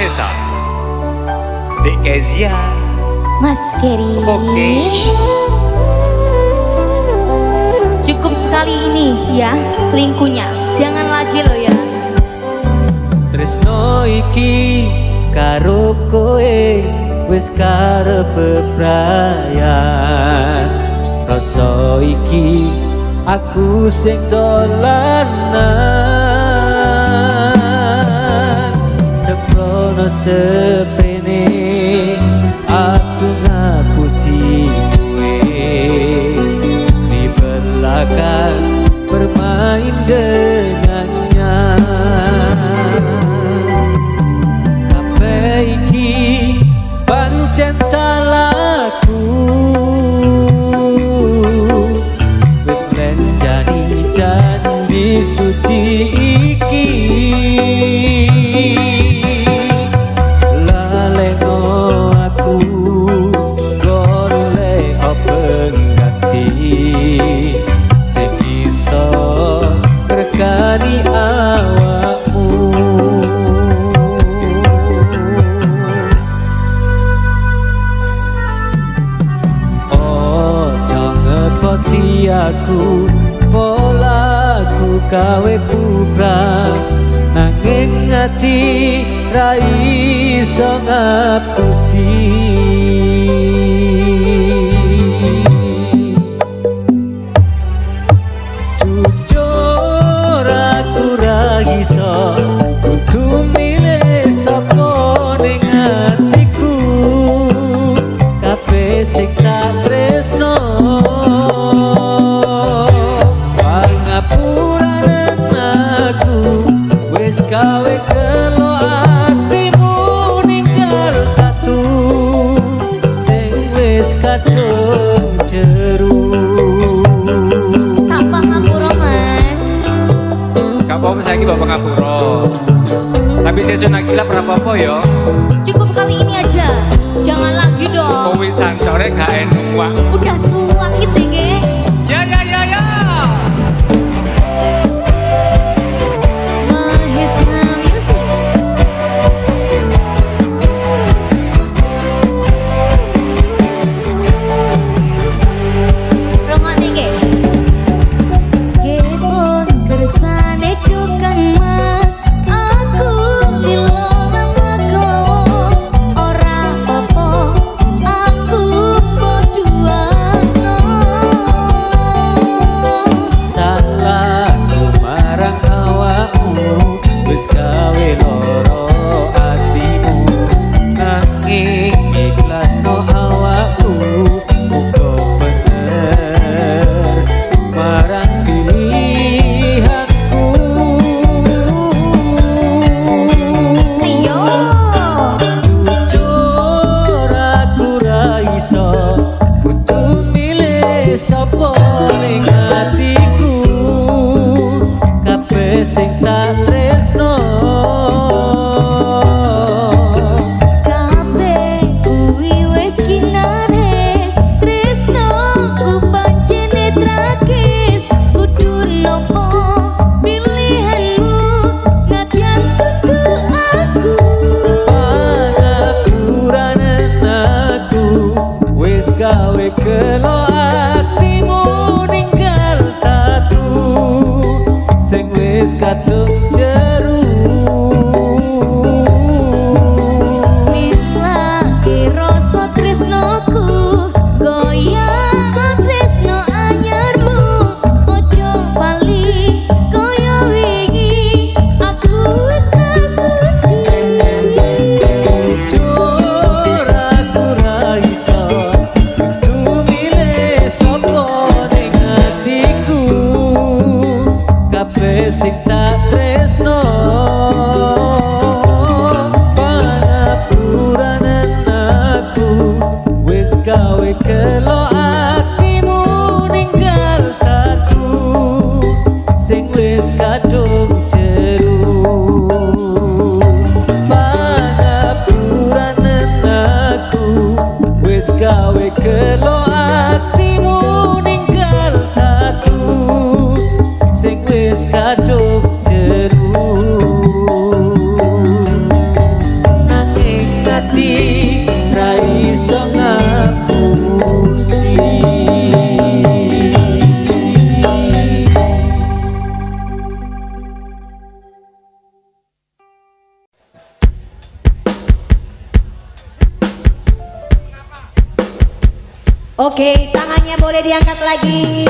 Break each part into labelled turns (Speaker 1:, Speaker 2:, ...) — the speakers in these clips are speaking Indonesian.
Speaker 1: Mahesa, Dek Kezia,
Speaker 2: Mas Geri.
Speaker 1: Oke.
Speaker 2: Cukup sekali ini sih ya selingkuhnya. Jangan lagi lo ya.
Speaker 3: Tresno iki karo koe wis karep bebrayan. Rasa iki aku sing dolanan. Seprono seprene aku ngapusi kowe. Di belakang bermain dengannya. Kabeh iki pancen salahku. Wis menjadi janji suci iki. Laleno aku golek pengganti sing iso rekani awakmu. Ojo ngepoti aku, polaku gawe bubrah, nanging ati ra iso ngapusi. Jujur aku ra iso kudu milih sapa ning atiku. Kabeh sing tak tresno pangapuran aku wis gawe kelo atimu ninggal tatu sing wis kadung jeru.
Speaker 2: Tak pangapura Mas.
Speaker 1: Gak apa-apa saiki bapak ngapura. Tapi sesuk nak gila apa-apa ya.
Speaker 2: Cukup kali ini aja. Jangan lagi dong.
Speaker 1: Kowe santore gak enak.
Speaker 2: Udah suwak gitu nggih.
Speaker 1: Ya ya ya ya.
Speaker 2: Mahesa Music. Rongokne nggih. Kepon kersane tukang mas, aku dilola magowo. Ora apa, aku poduano.
Speaker 3: Salahku marang awakmu wis gawe loro atimu, nanging ikhlasno awakku muga bener marang pilihanku.
Speaker 2: Ayo.
Speaker 3: Jujur aku ra iso kudu milih sapa ning atiku. Kabeh sing tak tresno
Speaker 2: Kabeh kuwi wis kinares, tresnoku pancene tragis. Kudu nopo pilihanmu, nadyan kudu aku.
Speaker 3: pangapuranen aku wis gawe kelo atimu ninggal tatu sing wis kadung jeru.
Speaker 2: Milake rasa tresnoku, goyang tresno anyarmu. Ojo bali kaya wingi, aku wis ra sudi.
Speaker 3: Jujur aku ra iso kudu milih sapa ning atiku. Kabeh sing tak tresno pangapuranen aku wis gawe kelo atimu ninggal tatu sing wis kadung jeru. Pangapuranen aku wis gawe kelo atimu ninggal tatu sing wis kadung jeru.
Speaker 4: Oke, tangannya boleh diangkat lagi.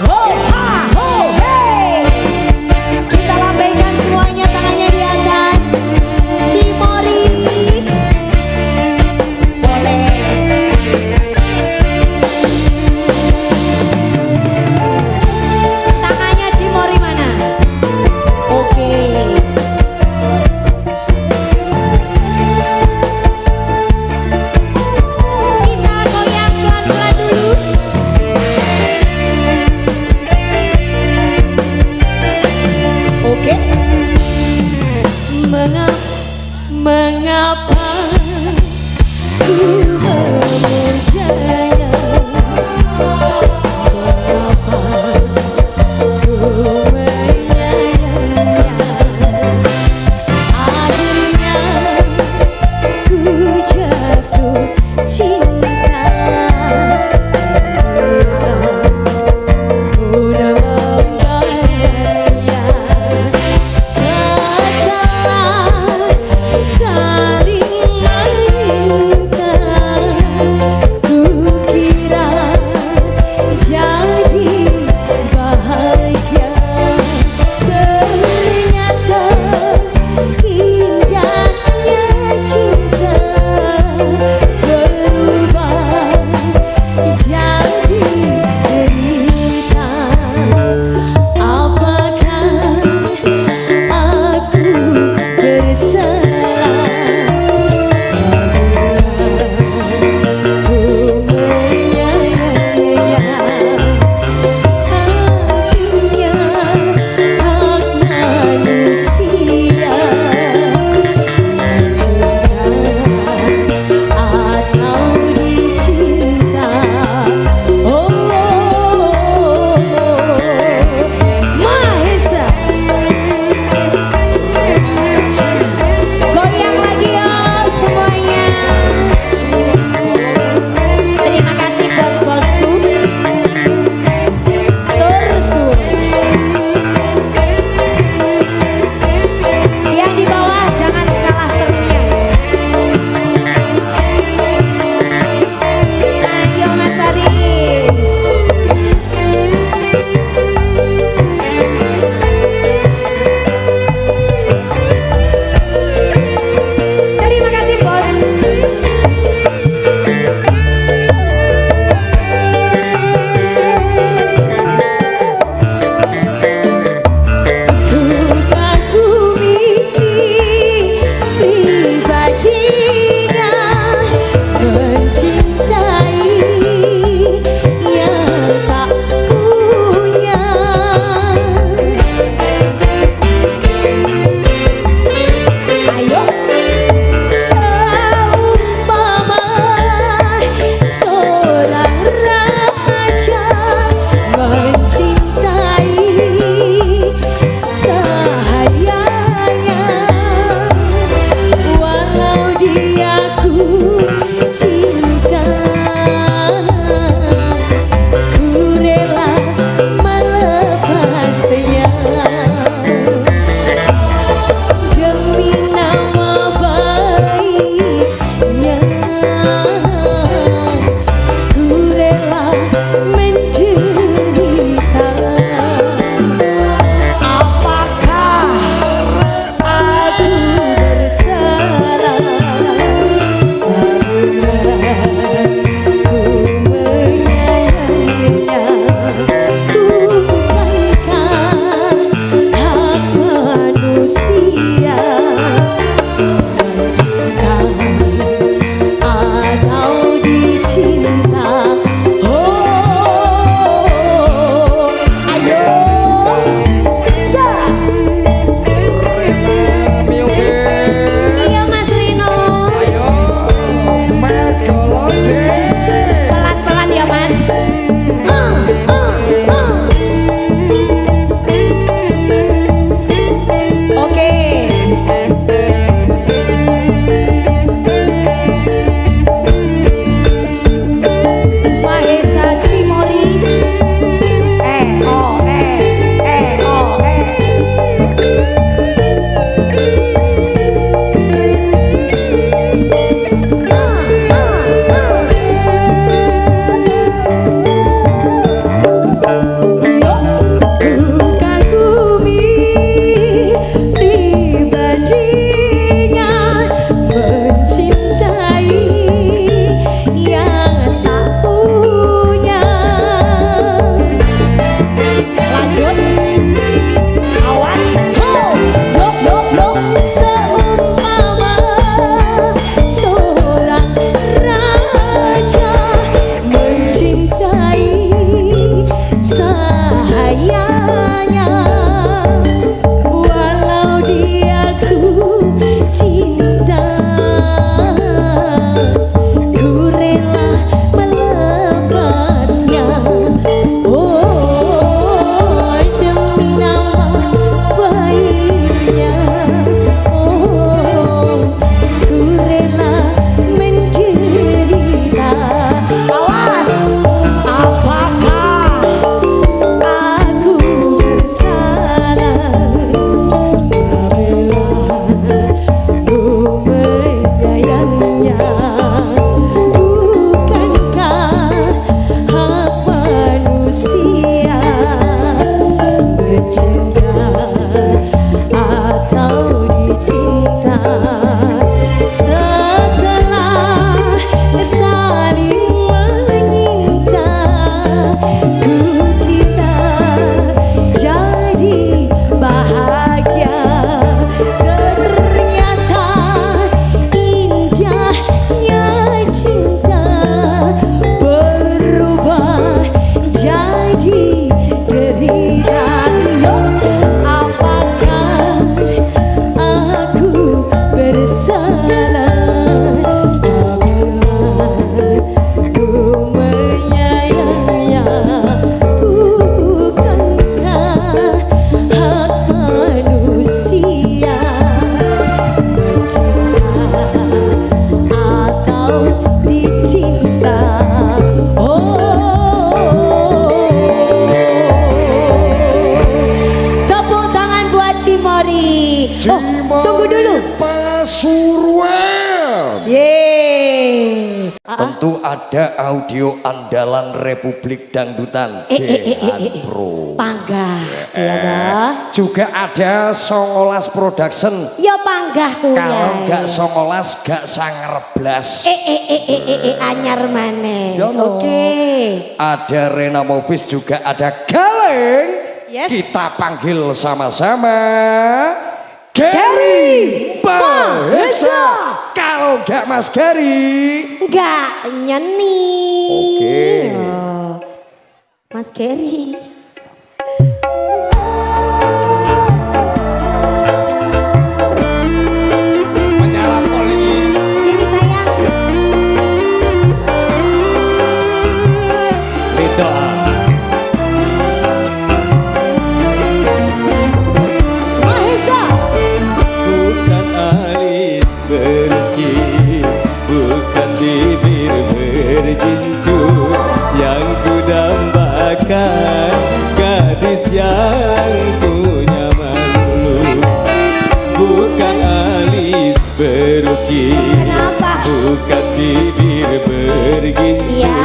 Speaker 4: Ho ha ho hey. Kita lambaikan semuanya tangannya di atas. Cimori. Boleh. Tangannya Cimori mana? Oke. Kita goyang pelan-pelan dulu. bahayanya walau dia ku cinta, ku rela melepasnya. Oh, demi nama baiknya. Oh, ku rela menderita. Awas, apakah aku bersalah apabila ku menyayangnya? Bukankah hak manusia mencinta atau dicinta? Setelah saling menyinta, ku kita jadi bahagia. Ternyata indahnya cinta berubah jadi derita. Apakah aku bersalah apabila ku menyayangnya? Bukankah hak manusia mencinta atau dicinta? Oh, tepuk tangan buat Cimori. Oh, tunggu dulu.
Speaker 5: Pasuruan.
Speaker 4: Yeay.
Speaker 5: Tentu ada audio andalan Republik Dangdutan Dean Pro.
Speaker 4: Panggah, ya dah.
Speaker 5: Juga ada 19 Production.
Speaker 4: Ya panggah kuwi.
Speaker 5: Kalau gak 19 gak 19.
Speaker 4: Anyar maneh.
Speaker 5: Ya, no.
Speaker 4: Oke.
Speaker 5: Ada Rena Movies, juga ada Galeng.
Speaker 4: Yes.
Speaker 5: Kita panggil sama-sama Gary Mahesa. Kalau gak Mas Gary,
Speaker 4: Enggak nyeni.
Speaker 5: Oke.
Speaker 4: Oh, Mas Gary.
Speaker 1: Menyala poli.
Speaker 4: Sini sayang.
Speaker 1: Beda.
Speaker 4: Mahesa.
Speaker 3: Bukan alis berki, bukan bibir bergincu, yang ku dambakan gadis yang punya malu. Bukan alis berki,
Speaker 4: Kenapa?
Speaker 3: bukan bibir bergincu,
Speaker 4: Iya.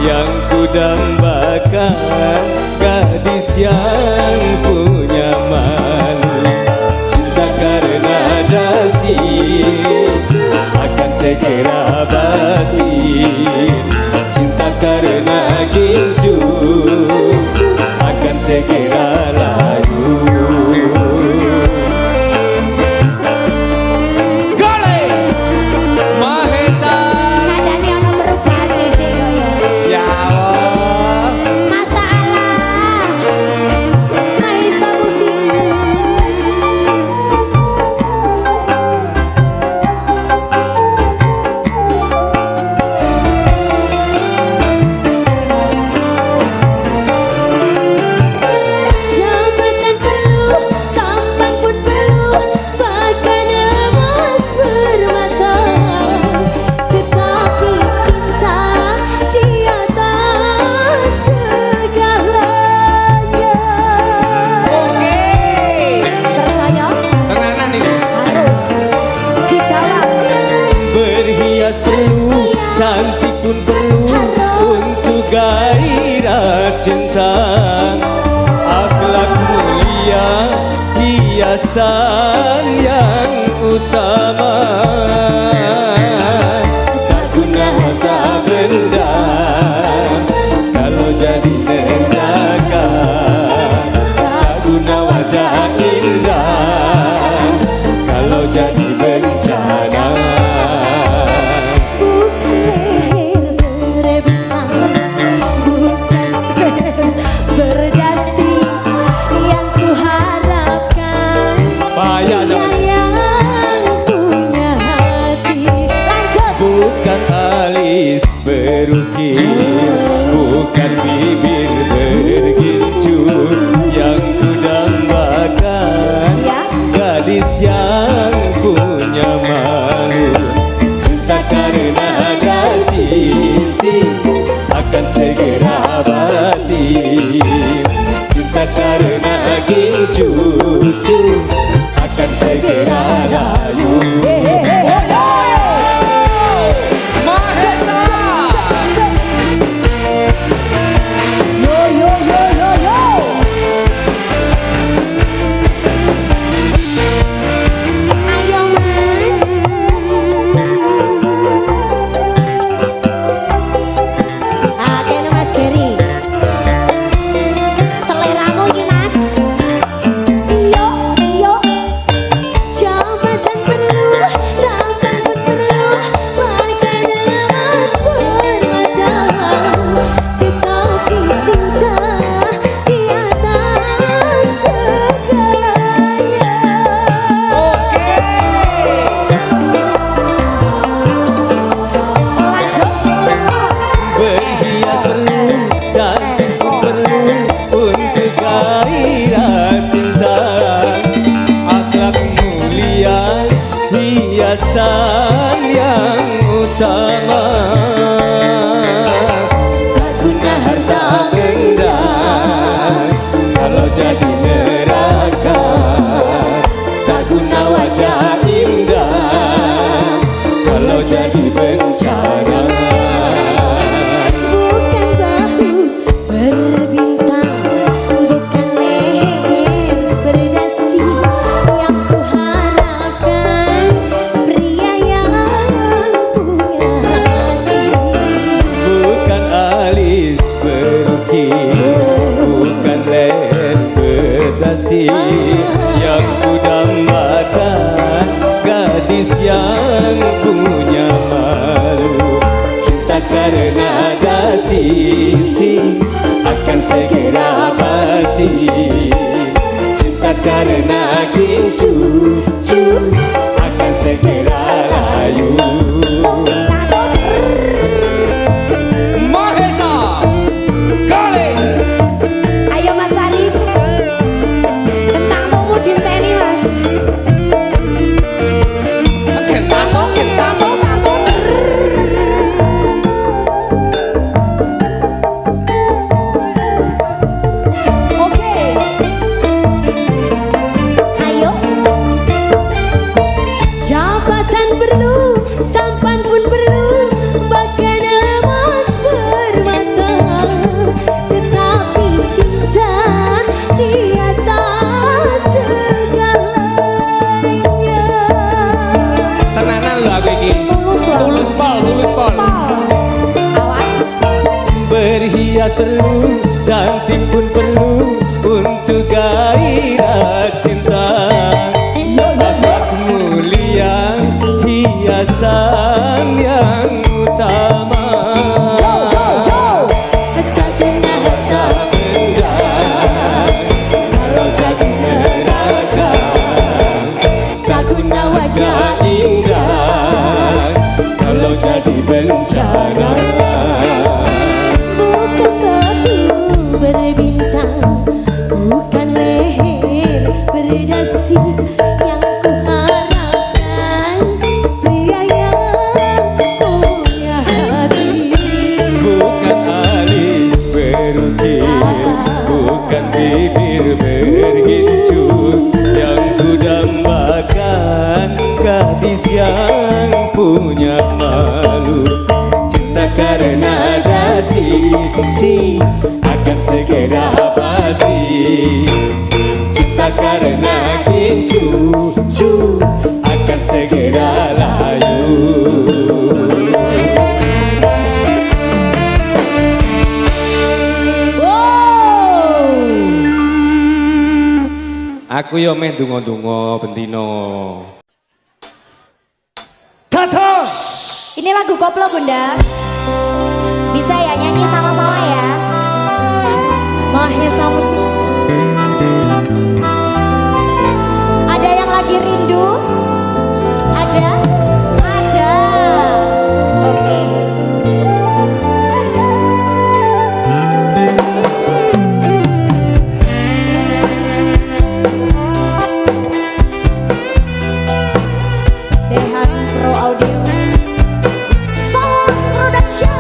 Speaker 3: yang ku dambakan gadis yang punya malu. Cinta karena dasi akan segera basi, cinta karena gincu akan segera layu.
Speaker 1: Galeng Mahesa.
Speaker 4: Nadane ono merubane deh ya.
Speaker 1: Ya Allah.
Speaker 4: Masalah. Mahesa musik. Jabatan penuh, tampang pun penuh, bahkan emas bermata. Tetapi cinta di atas segalanya. Percaya?
Speaker 1: Tenanan ini.
Speaker 4: Harus dijawab.
Speaker 3: Berhias perlu, cantik pun perlu untuk gairah cinta. Akhlak mulia, hiasan yang utama. Tak guna tak benda kalau jadi neraka. Tak guna wajah indah kalau jadi bencana.
Speaker 4: Bukan leher berebutkan, bukan leher berdasar.
Speaker 3: cucu akan segera layu. Hiasan yang utama, tak guna harta benda kalau jadi neraka, tak guna wajah indah kalau jadi bencana.
Speaker 4: Bukan bahu berbintang, bukan leher berdasi yang kuharapkan pria yang punya hati.
Speaker 3: Bukan alis berukir, bukan leher berdasi yang kudambakan gadis yang punya malu. Cinta karena dasi akan segera basi, cinta karena gincu akan segera layu.
Speaker 1: Mahesa Galing.
Speaker 4: Ayo Mas Taris, tentang mau dinteni Mas.
Speaker 1: Kentang.
Speaker 4: Oke, ayo. Jabatan perlu, tampan pun perlu, bahkan emas permata, tetapi cinta di atas segalanya.
Speaker 1: Tenanan lho aku iki.
Speaker 4: Tulus loh.
Speaker 1: Tulus pol.
Speaker 4: Awas.
Speaker 3: Berhias perlu, cantik pun perlu untuk gairah cinta. Akhlak mulia, hiasan yang utama. Tak guna harta benda kalau jadi neraka, tak guna wajah indah kalau jadi bencana.
Speaker 4: Bukan bahu berbintang, bukan leher berdasi yang kuharapkan pria yang punya hati.
Speaker 3: Bukan alis berukir, bukan bibir bergincut yang kudambakan gadis yang punya malu. Cinta karena dasi akan segera basi, cinta karena gincu akan segera layu.
Speaker 1: Aku yo men donga-donga bendino.
Speaker 5: Dados
Speaker 4: Ini lagu koplo Bunda. Bisa ya nyanyi sama-sama ya. Mahesa Musik. Ada yang lagi rindu? Ada? Ada. Oke. Dehati Pro Audio. Source Production.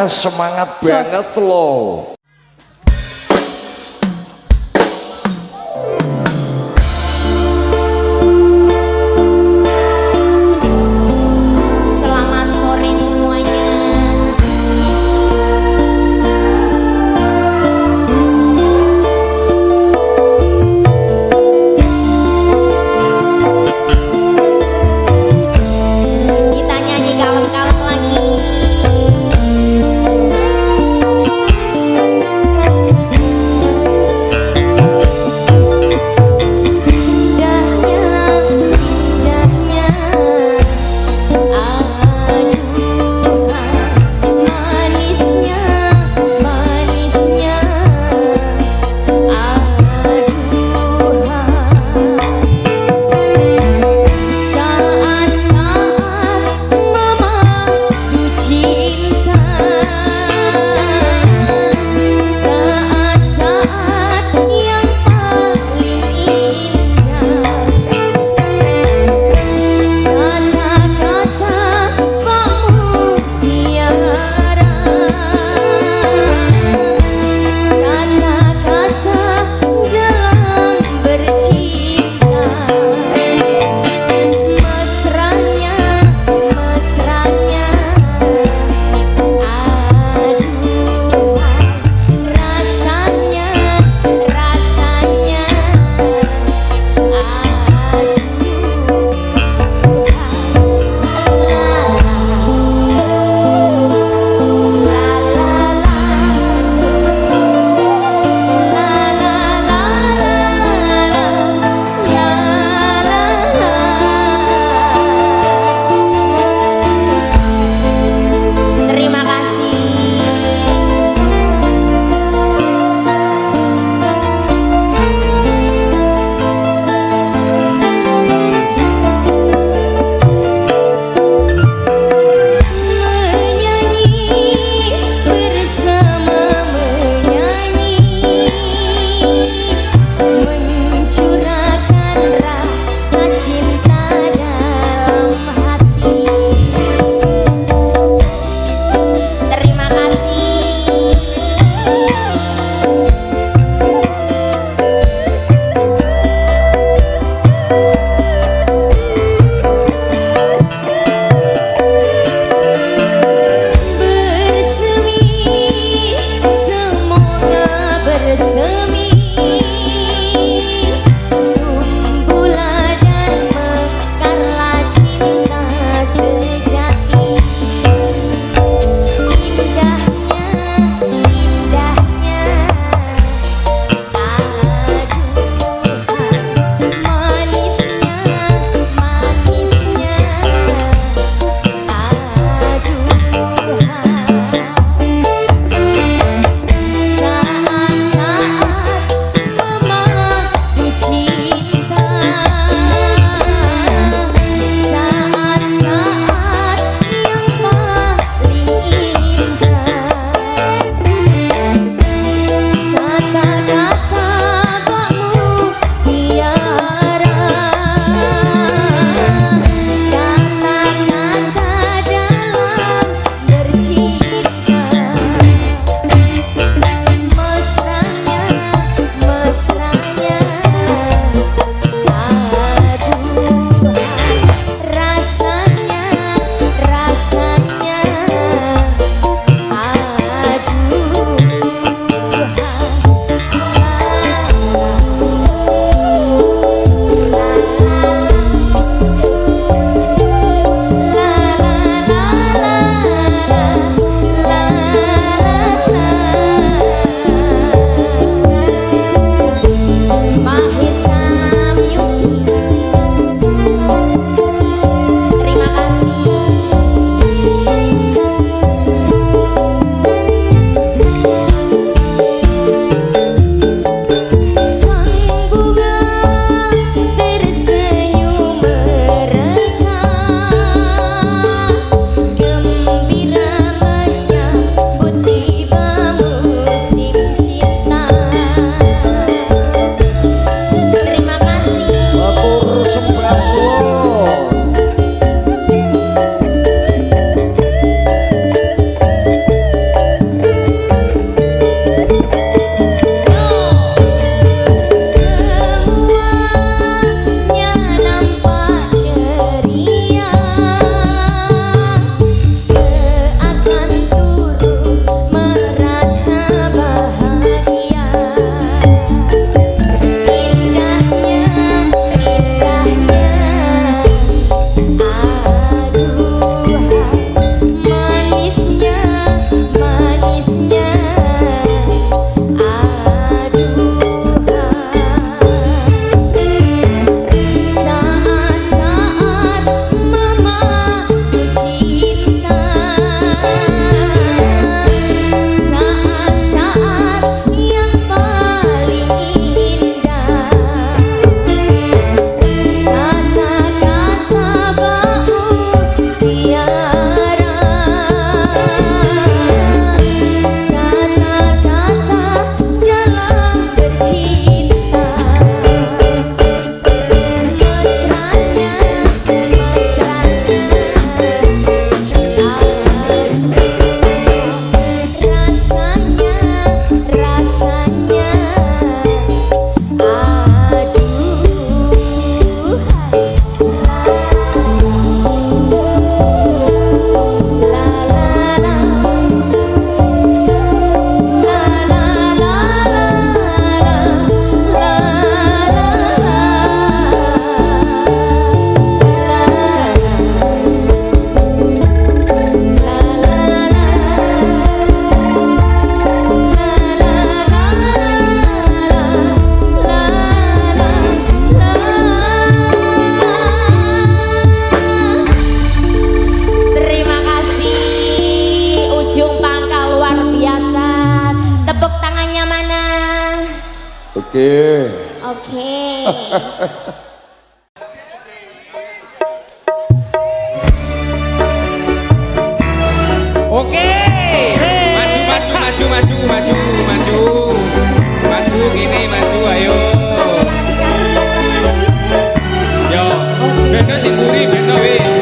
Speaker 5: Semangat banget loh.
Speaker 2: Selamat sore semuanya. Kita nyanyi kalem-kalem lagi.
Speaker 5: Oke.
Speaker 2: Oke.
Speaker 1: Oke. Maju gini maju ayo. Yo, beno sing buri beno wis.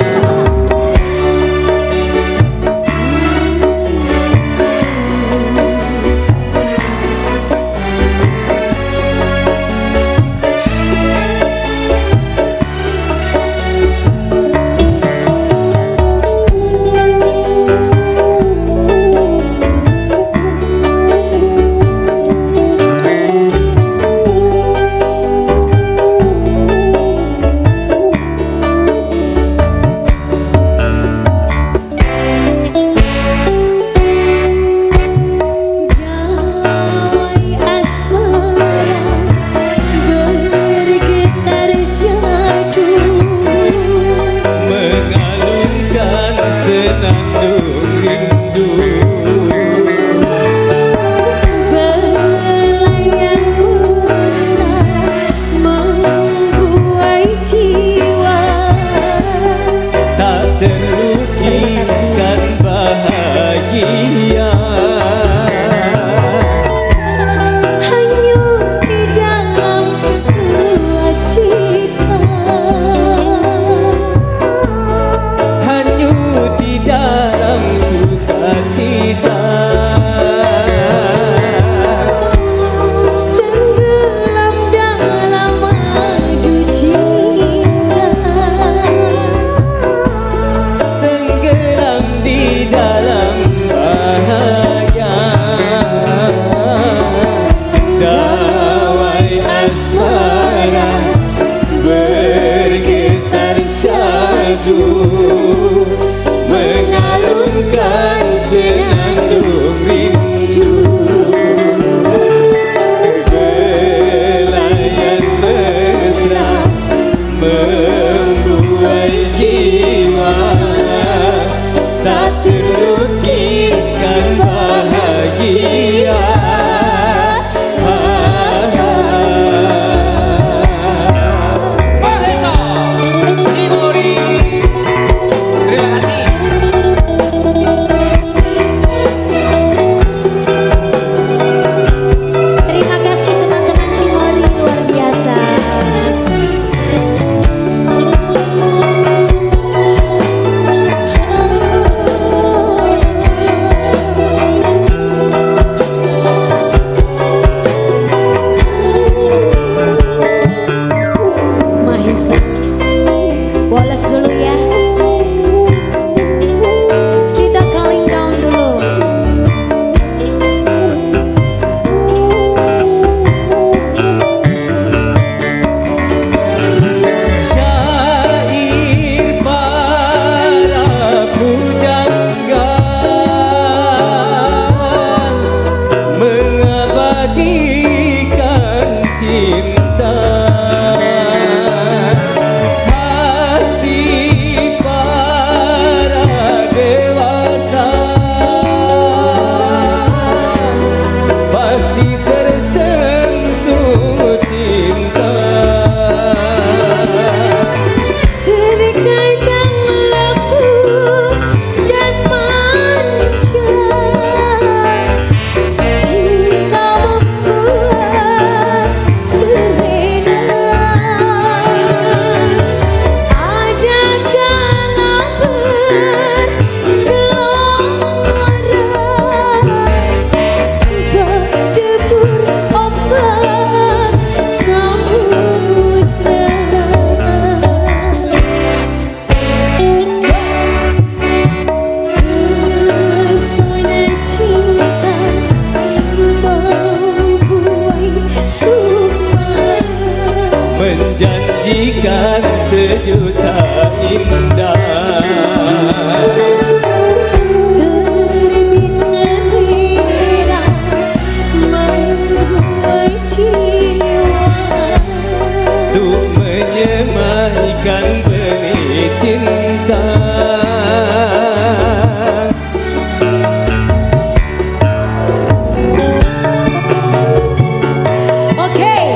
Speaker 3: Mengalunkan senandung rindu, belayan mesra membuai jiwa, tak terlukiskan bahagia.
Speaker 4: Boles dulu ya. Kita calling down dulu.
Speaker 3: Syair para pujangga mengabadikan cinta. Menjanjikan sejuta indah,
Speaker 4: Terbit selera membuai jiwa,
Speaker 3: untuk menyemaikan benih cinta.
Speaker 4: Oke.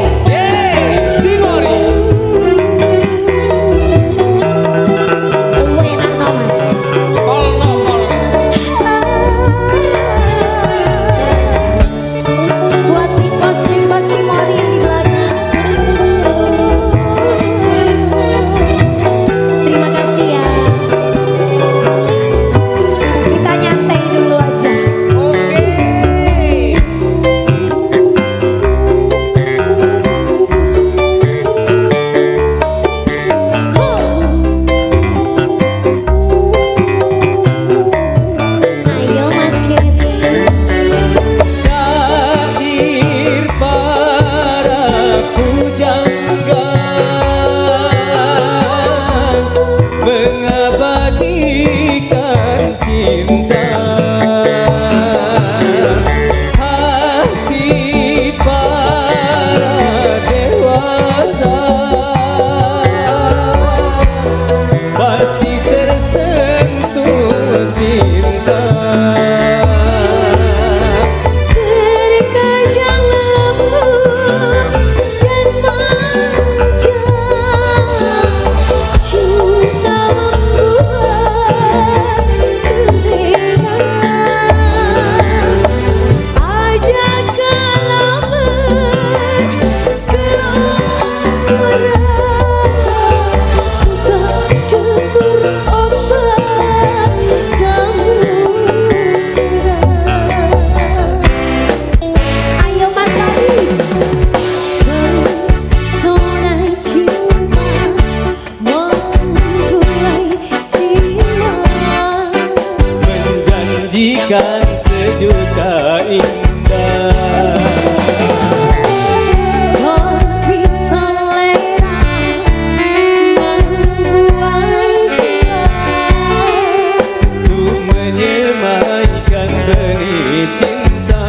Speaker 3: menjanjikan sejuta indah.
Speaker 4: Orbit selera membuai jiwa,
Speaker 3: Untuk menyemaikan benih cinta.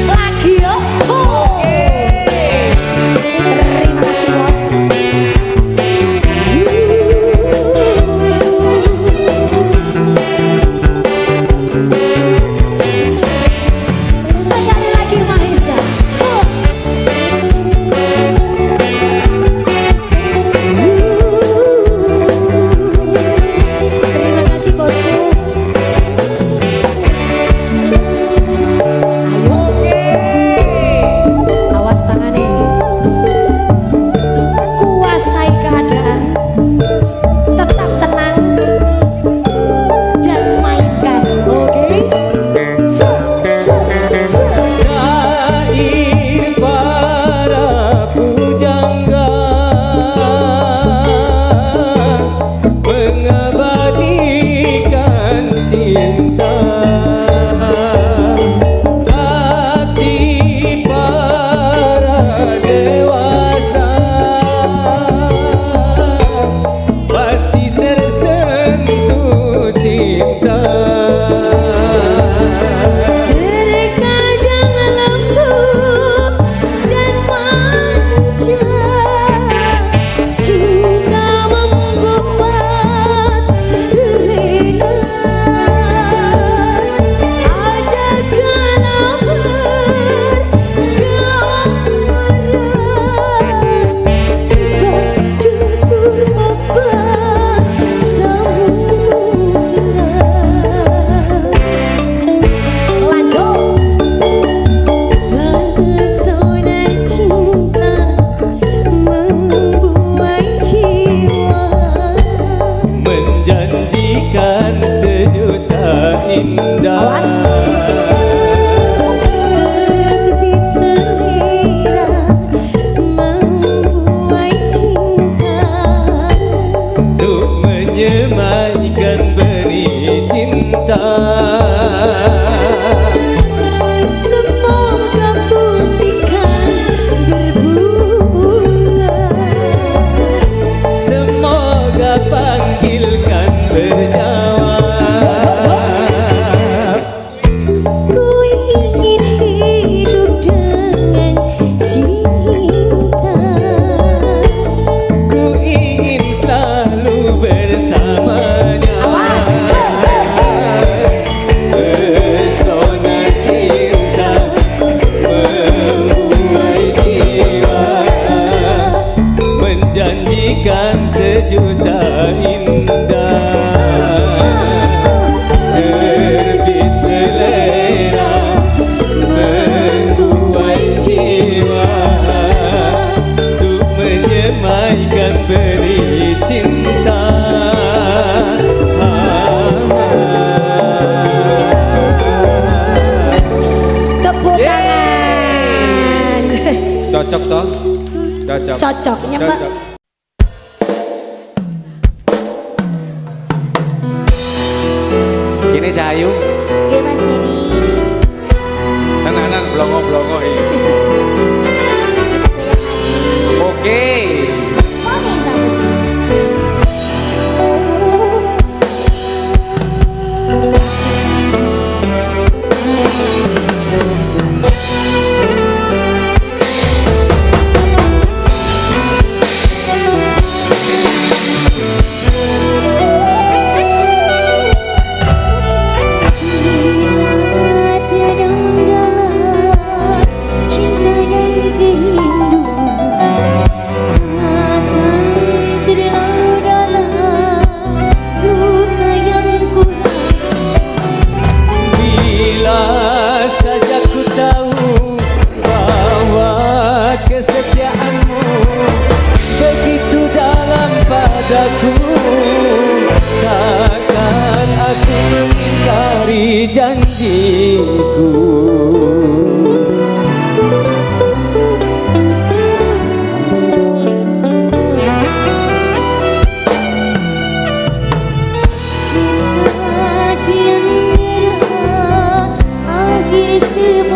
Speaker 4: lagi yo. Terima kasih bos. Sekali lagi Mahesa. Terima kasih bosku. Awas tangannya. Kuasai keadaan. Tetap tenang dan mainkan. Oke.
Speaker 3: Syair para pujangga mengabadikan cinta. Hati para dewasa pasti tersentuh cinta.
Speaker 4: Terkadang lembut dan manja, cinta membuat teringat. Ada kala bergelap berdebur ombak samudera. Lanjut. Pesona cinta membuai jiwa,
Speaker 3: Menjanjikan sejuta indah.
Speaker 4: terbit selera membuai cinta.
Speaker 3: Untuk menyemaikan benih cinta.
Speaker 4: Semoga putihkan berbunga,
Speaker 3: Semoga panggilkan berjawab.
Speaker 4: ku ingin hidup dengan cinta.
Speaker 3: Ku ingin selalu bersamanya.
Speaker 4: Awas.
Speaker 3: Pesona cinta membuai jiwa, menjanjikan sejuta indah. Terbit selera membuai jiwa, untuk menyemaikan benih cinta.
Speaker 4: Tepuk tangan.
Speaker 1: Cocok toh? Cocok.
Speaker 4: Cocok, nyembah.
Speaker 1: Cocok. Kini Cahayu,
Speaker 2: Oke Mas Denny.
Speaker 1: tenanan blongo-blongo ini. Oke.
Speaker 2: Oke sama sih.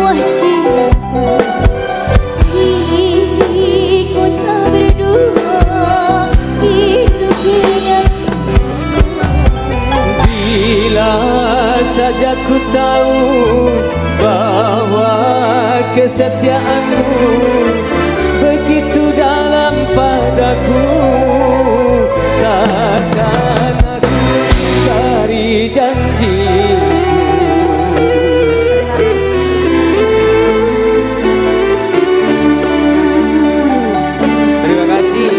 Speaker 2: sebuah cinta di kota berdua itu kenyataan.
Speaker 3: Bila saja ku tahu bahwa kesetiaanmu begitu dalam padaku, takkan aku ingkari janjiku.
Speaker 1: Terima kasih.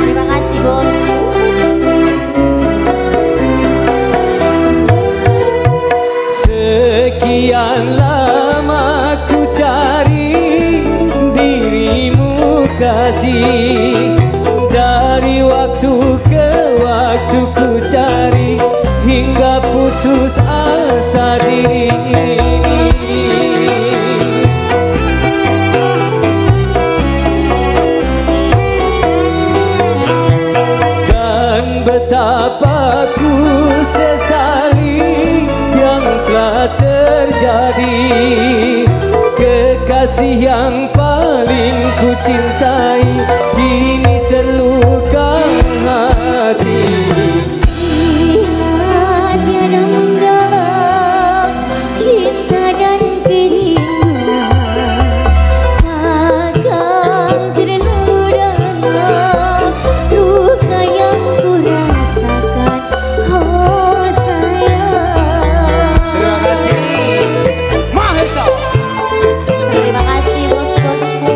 Speaker 2: Terima kasih bosku.
Speaker 3: Sekian lama ku cari dirimu kasih, dari waktu ke waktu ku cari hingga putus asa diri ini. Dan betapa ku sesali yang telah terjadi, kekasih yang paling ku cintai kini terluka hati.
Speaker 2: Bila tiada mendalam cinta dan kerinduan, takkan terlalu dalam luka yang ku rasakan. Oh sayang.
Speaker 1: Terima kasih. Mahesa.
Speaker 2: Terima kasih bos-bosku.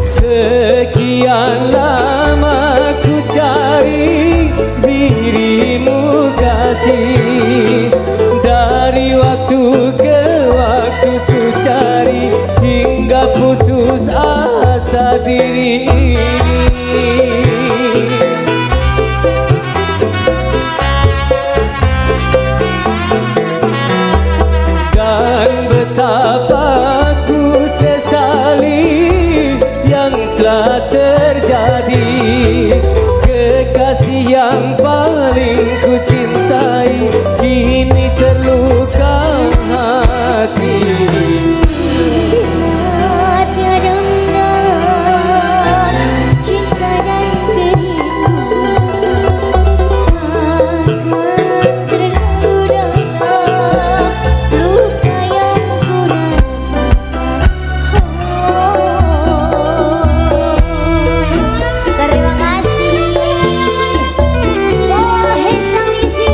Speaker 3: Sekian lama ku cari dirimu kasih, dari waktu ke waktu ku cari hingga putus asa diri ini. Dan betapa ku sesali yang telah terjadi, kekasih yang paling ku cintai kini terluka hati.
Speaker 2: Bila tiada mendalam cinta dan kerinduan, takkan terlalu dalam luka yang ku rasakan. Terima kasih. Mahesa Misi.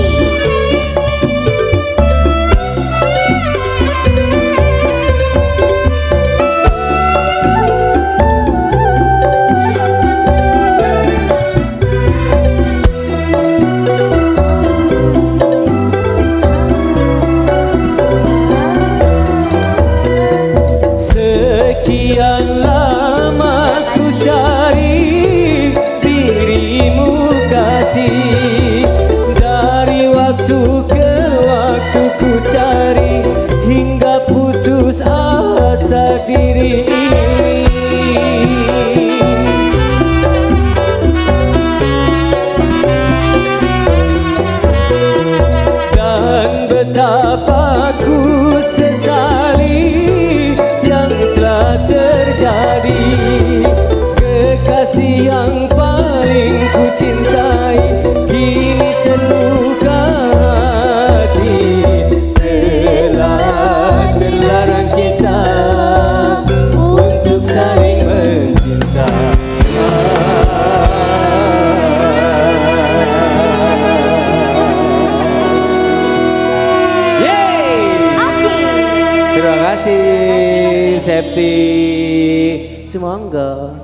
Speaker 3: Sekian lama ku cari dirimu kasih, dari waktu ke waktu ku cari hingga putus asa diri ini. Dan betapa ku sesali yang telah terjadi, kekasih yang paling ku cintai kini terluka hati. Telah terlarang kita untuk saling mencinta.
Speaker 1: Terima kasih.
Speaker 3: Septi Semangga.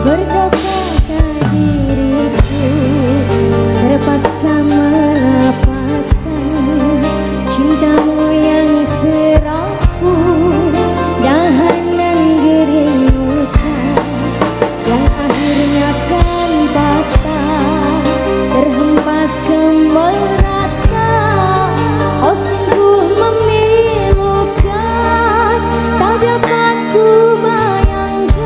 Speaker 4: berdosakah diriku, terpaksa melepaskan cintamu yang serapuh, dahan dan gering usang yang akhirnya kan patah, terhempas ke merata. Oh sungguh memilukan, tak dapat ku bayangkan.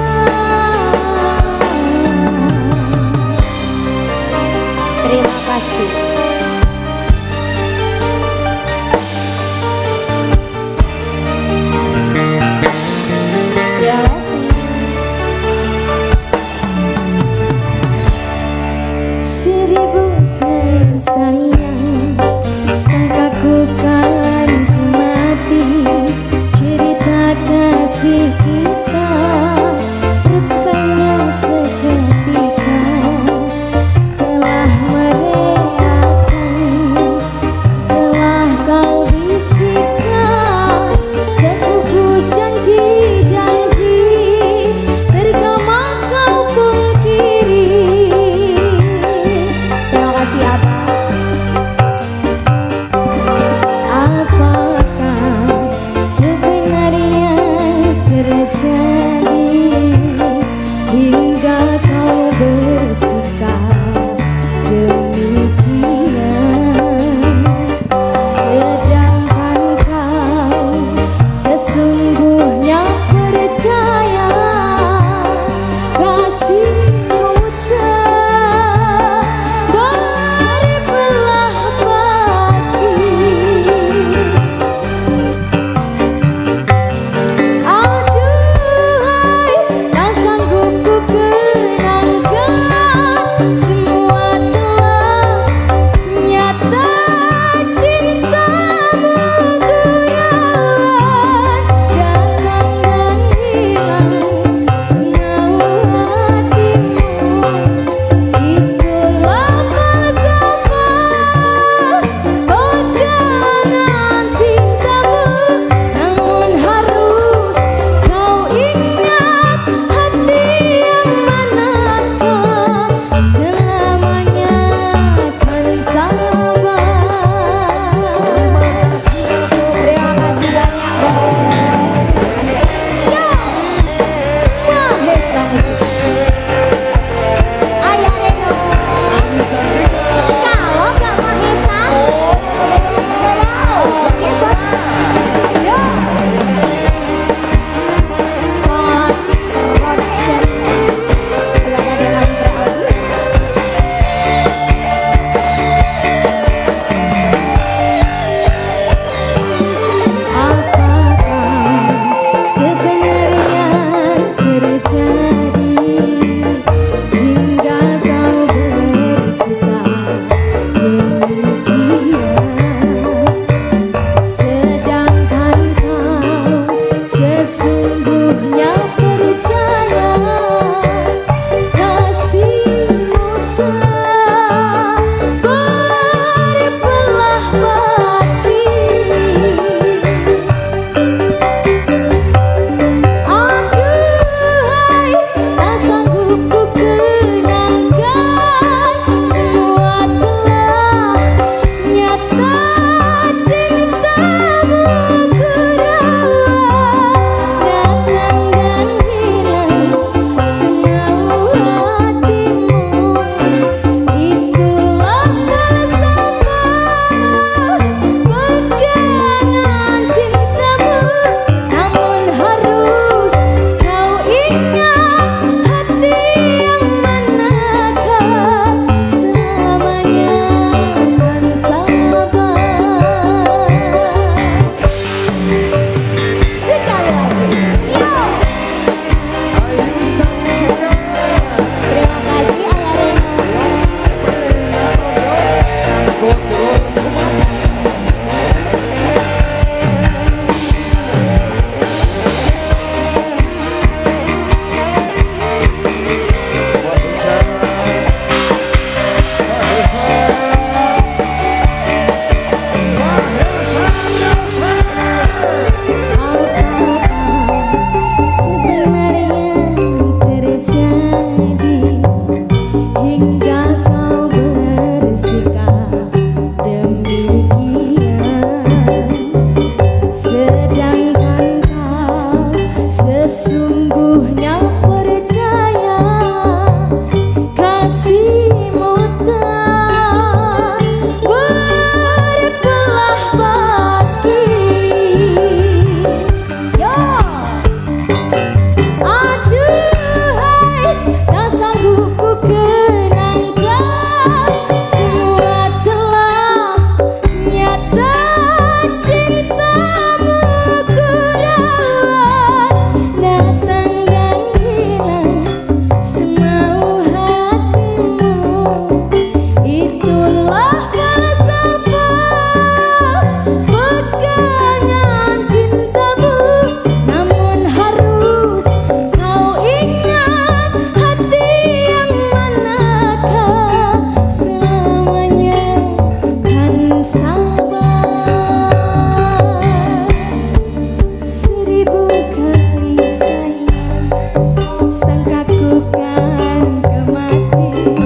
Speaker 4: sangkaku kan kemati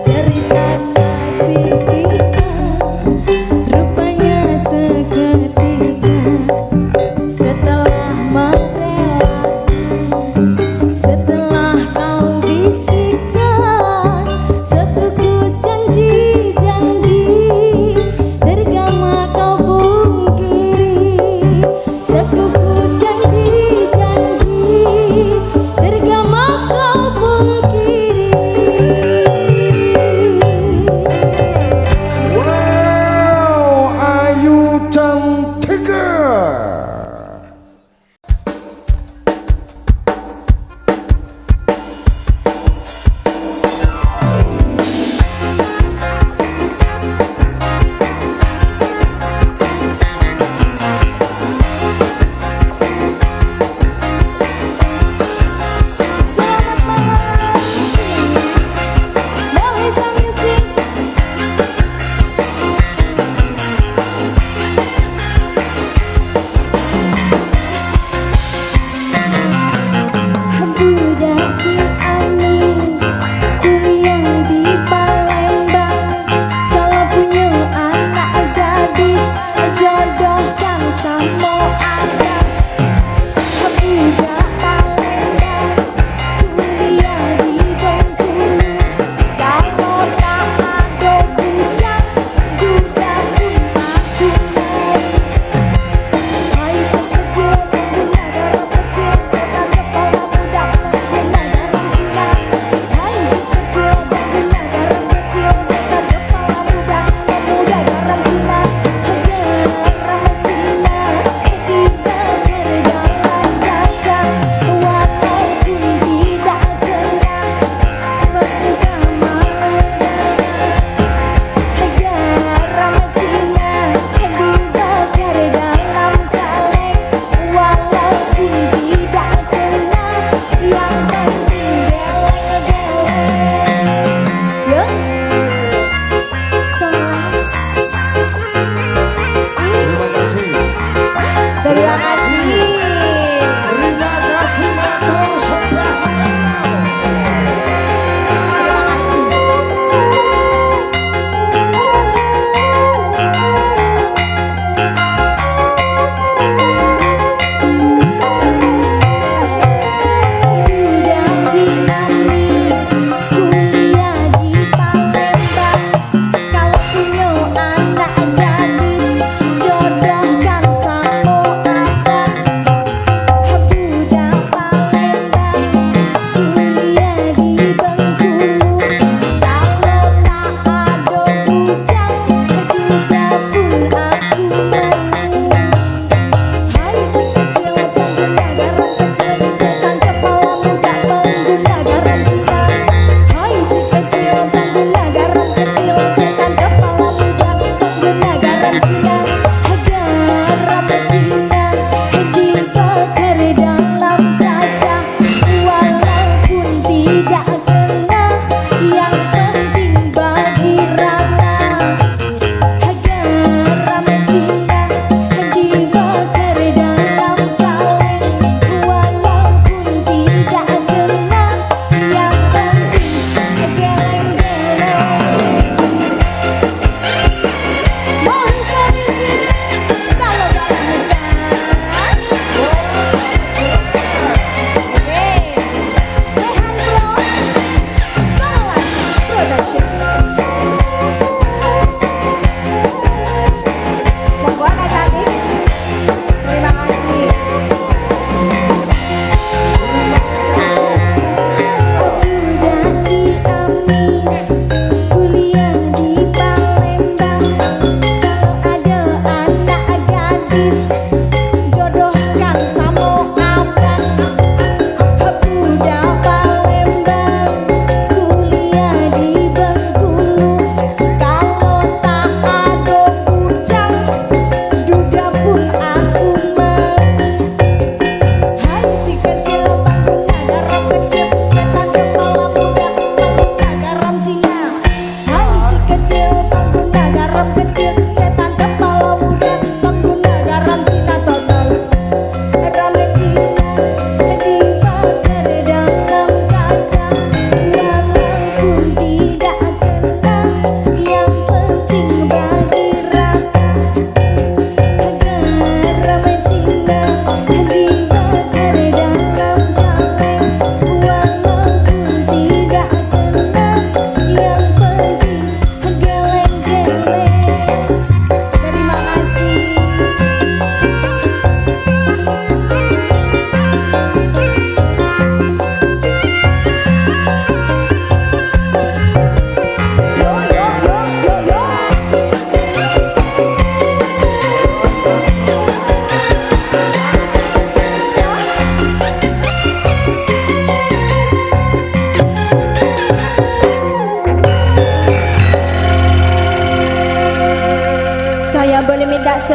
Speaker 4: cerita kasih kita rupanya seketika setelah merelakan setelah kau bisikkan sepukus janji-janji tergama kau pungkiri sepukus janji-janji tergama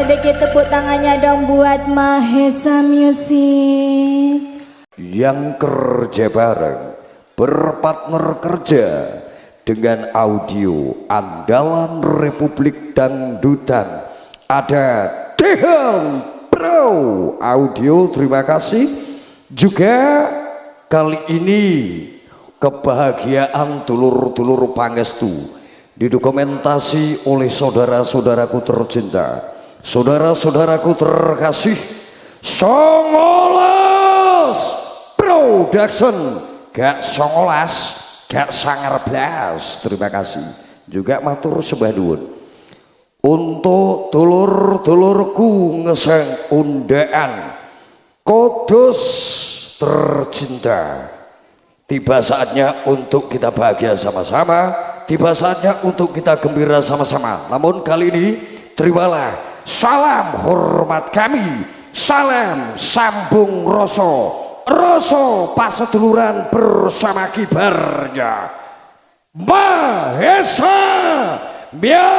Speaker 4: sedikit tepuk tangannya dong buat Mahesa Music.
Speaker 5: Yang kerja bareng, berpartner kerja dengan audio andalan Republik Dangdutan. Ada Dehan Pro Audio, terima kasih. Juga kali ini kebahagiaan dulur-dulur pangestu didokumentasi oleh saudara-saudaraku tercinta, saudara-saudaraku terkasih, Songolas Production, gak 19, gak 19. Terima kasih. Juga matur sembah nuwun untuk dulur-dulurku ngeseng undaan Kudus tercinta. Tiba saatnya untuk kita bahagia sama-sama, tiba saatnya untuk kita gembira sama-sama. Namun kali ini terimalah salam hormat kami, salam sambung rasa, rasa paseduluran bersama kibarnya Mahesa Music.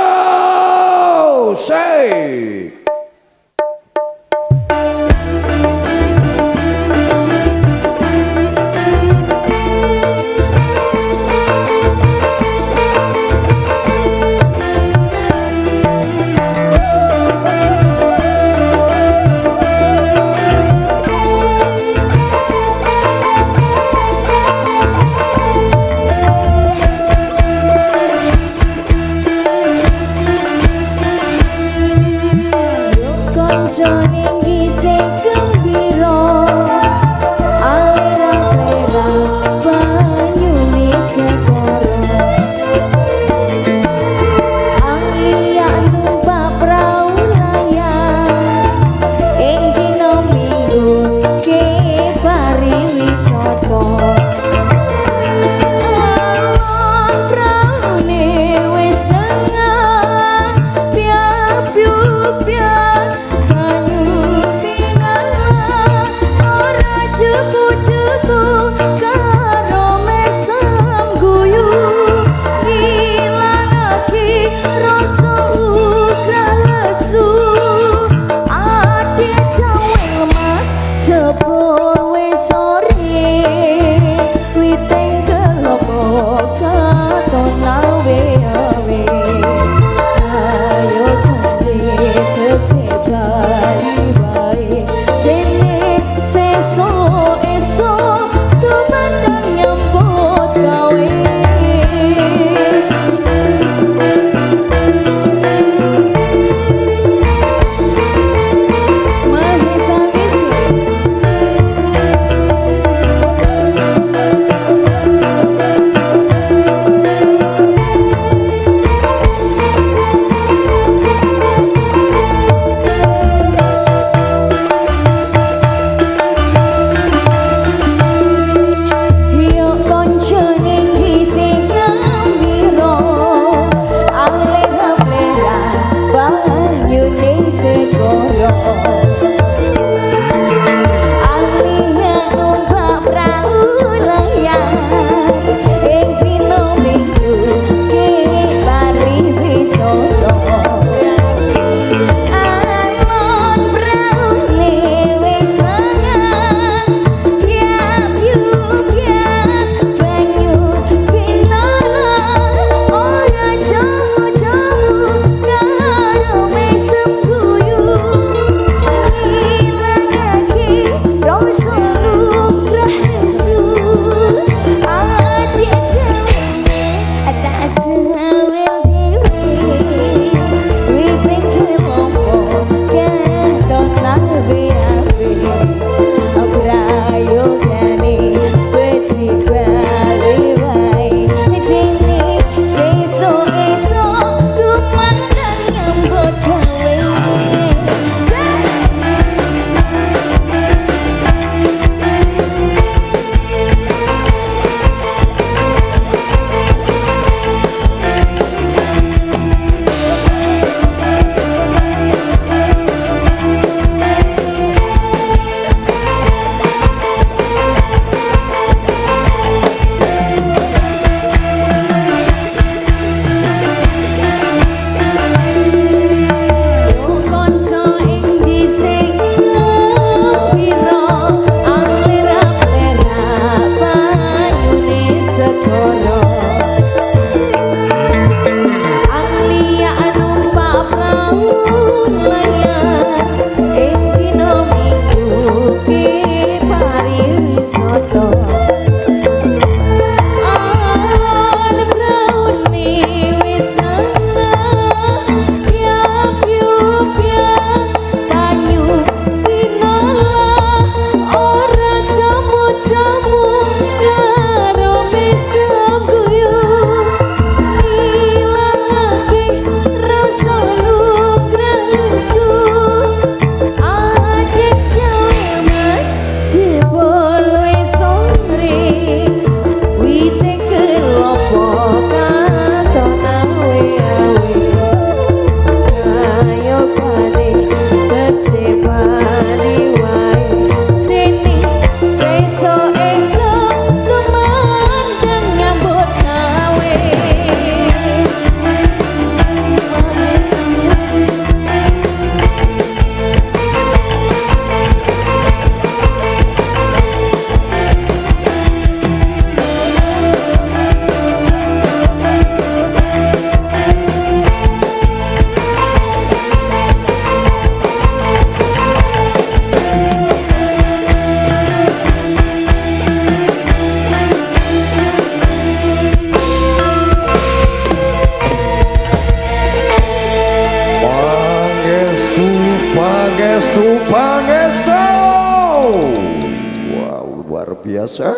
Speaker 5: biasa.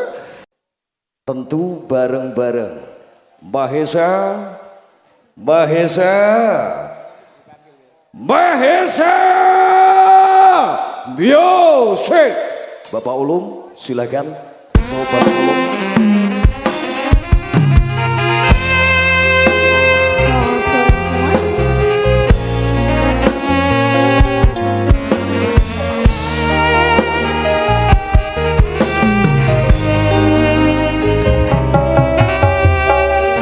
Speaker 5: Tentu bareng-bareng Mahesa, Mahesa, Mahesa Music. Bapak Ulum silakan. Bapak Ulum.
Speaker 2: Selamat sore semua.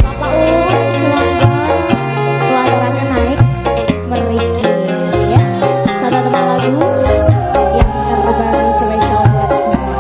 Speaker 2: Bapak Ulum, semoga pelaporannya naik meriki ya. Satu teman lagu yang terbaru spesial buat semua.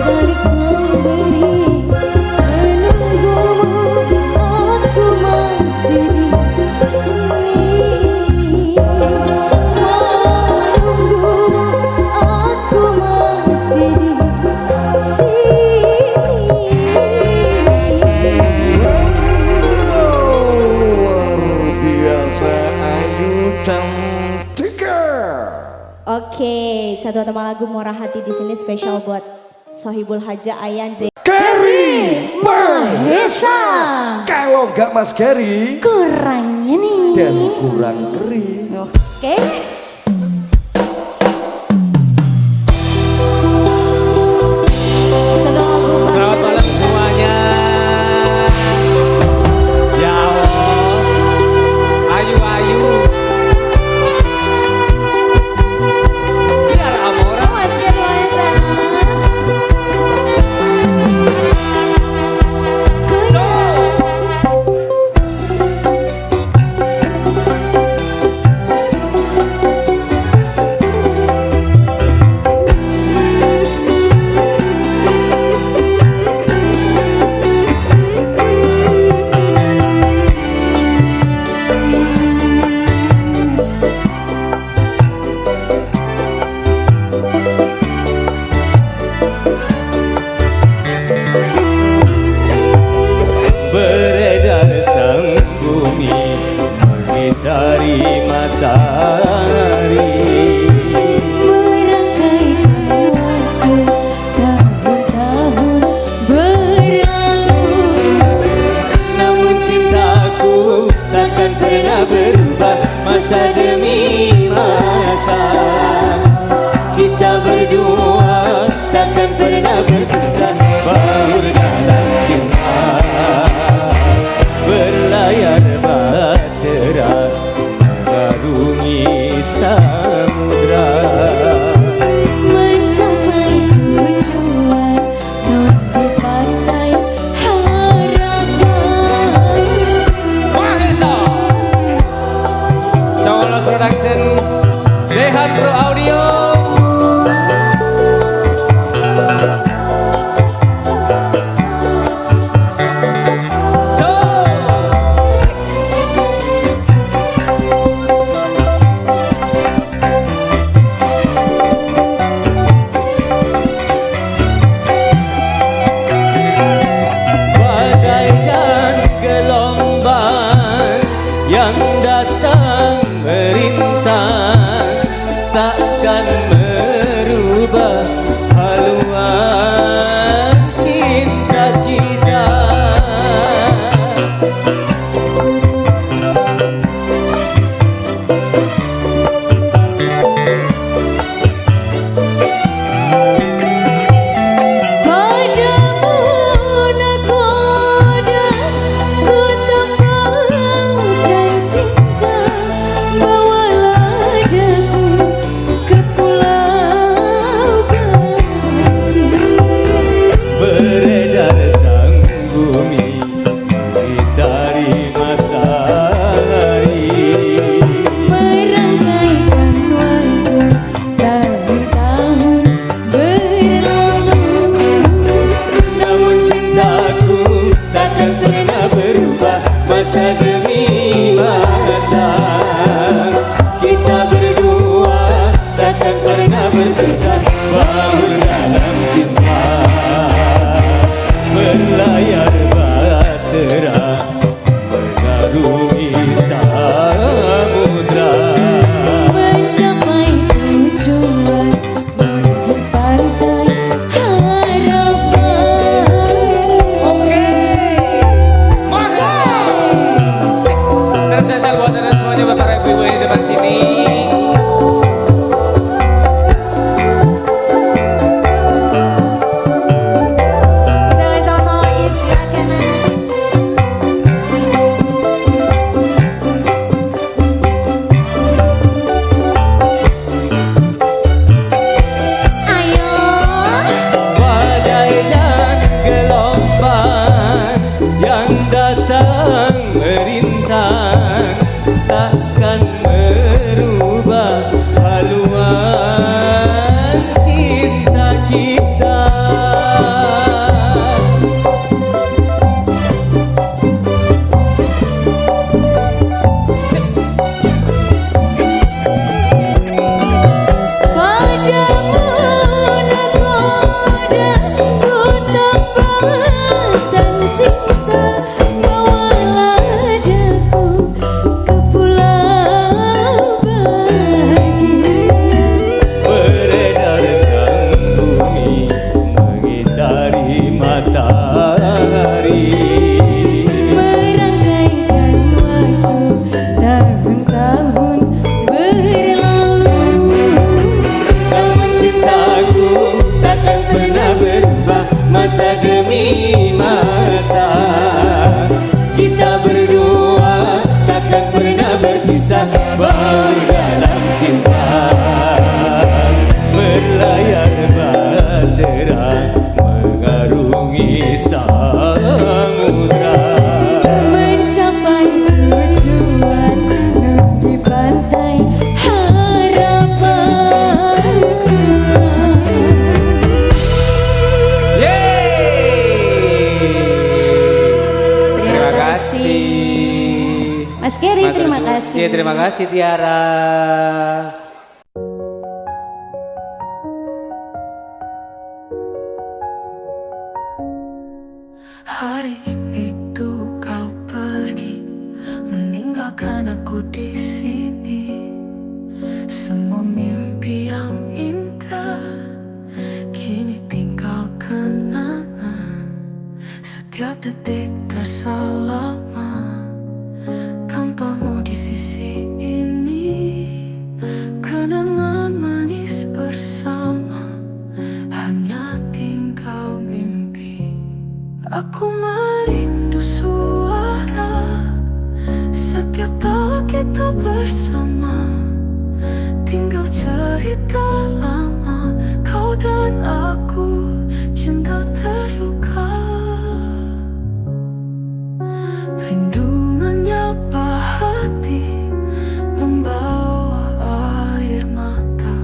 Speaker 2: balik memberi menunggumu, aku masih di sini. Menunggumu, aku masih di
Speaker 5: Luar biasa Ayu Cantika.
Speaker 4: Oke, satu tema lagu Murah Hati di sini spesial buat Sohibul Haja Ayan Z.
Speaker 5: Gary Mahesa. Kalau nggak Mas Gary
Speaker 4: Kurangnya nih.
Speaker 5: dan kurang kering.
Speaker 4: Oke. Satu lagu
Speaker 1: Selamat malam semuanya. Ya Allah, ayu-ayu. Biar Amora.
Speaker 4: Mas Gerwasa.
Speaker 3: Beredar sang bumi menghindari matahari.
Speaker 4: Merangkai waktu tahun-tahun berlalu.
Speaker 3: Namun cintaku takkan pernah berubah masa demi masa. Kita berdua takkan pernah berpisah, baur dalam cinta. Berlayar bahtera mengarungi samudra.
Speaker 4: Mencapai tujuan non di pantai harapan.
Speaker 1: Mahesa. Sololos Production. Sehat Pro Audio.
Speaker 3: matahari.
Speaker 4: Merangkaikan waktu tahun-tahun berlalu,
Speaker 3: Namun cintaku takkan pernah berubah masa demi masa. Kita berdua takkan pernah berpisah baru dalam cinta. Berlayar bahtera mengarungi samudra.
Speaker 4: mencapai tujuan di pantai harapan.
Speaker 1: Terima kasih.
Speaker 4: Mas Gary, terima
Speaker 1: Matur
Speaker 4: kasih.
Speaker 1: suwun. Terima kasih Tiara.
Speaker 6: Hari itu kau pergi, meninggalkan aku di sini. Semua mimpi yang indah kini tinggal kenangan. Setiap detik terasa lama tanpamu di sisi ini. Kenangan manis bersama, hanya tinggal mimpi. Aku merindu suara setiap tawa kita bersama. Tinggal cerita lama, kau dan aku cinta terluka. Rindu menyapa hati, membawa air mata.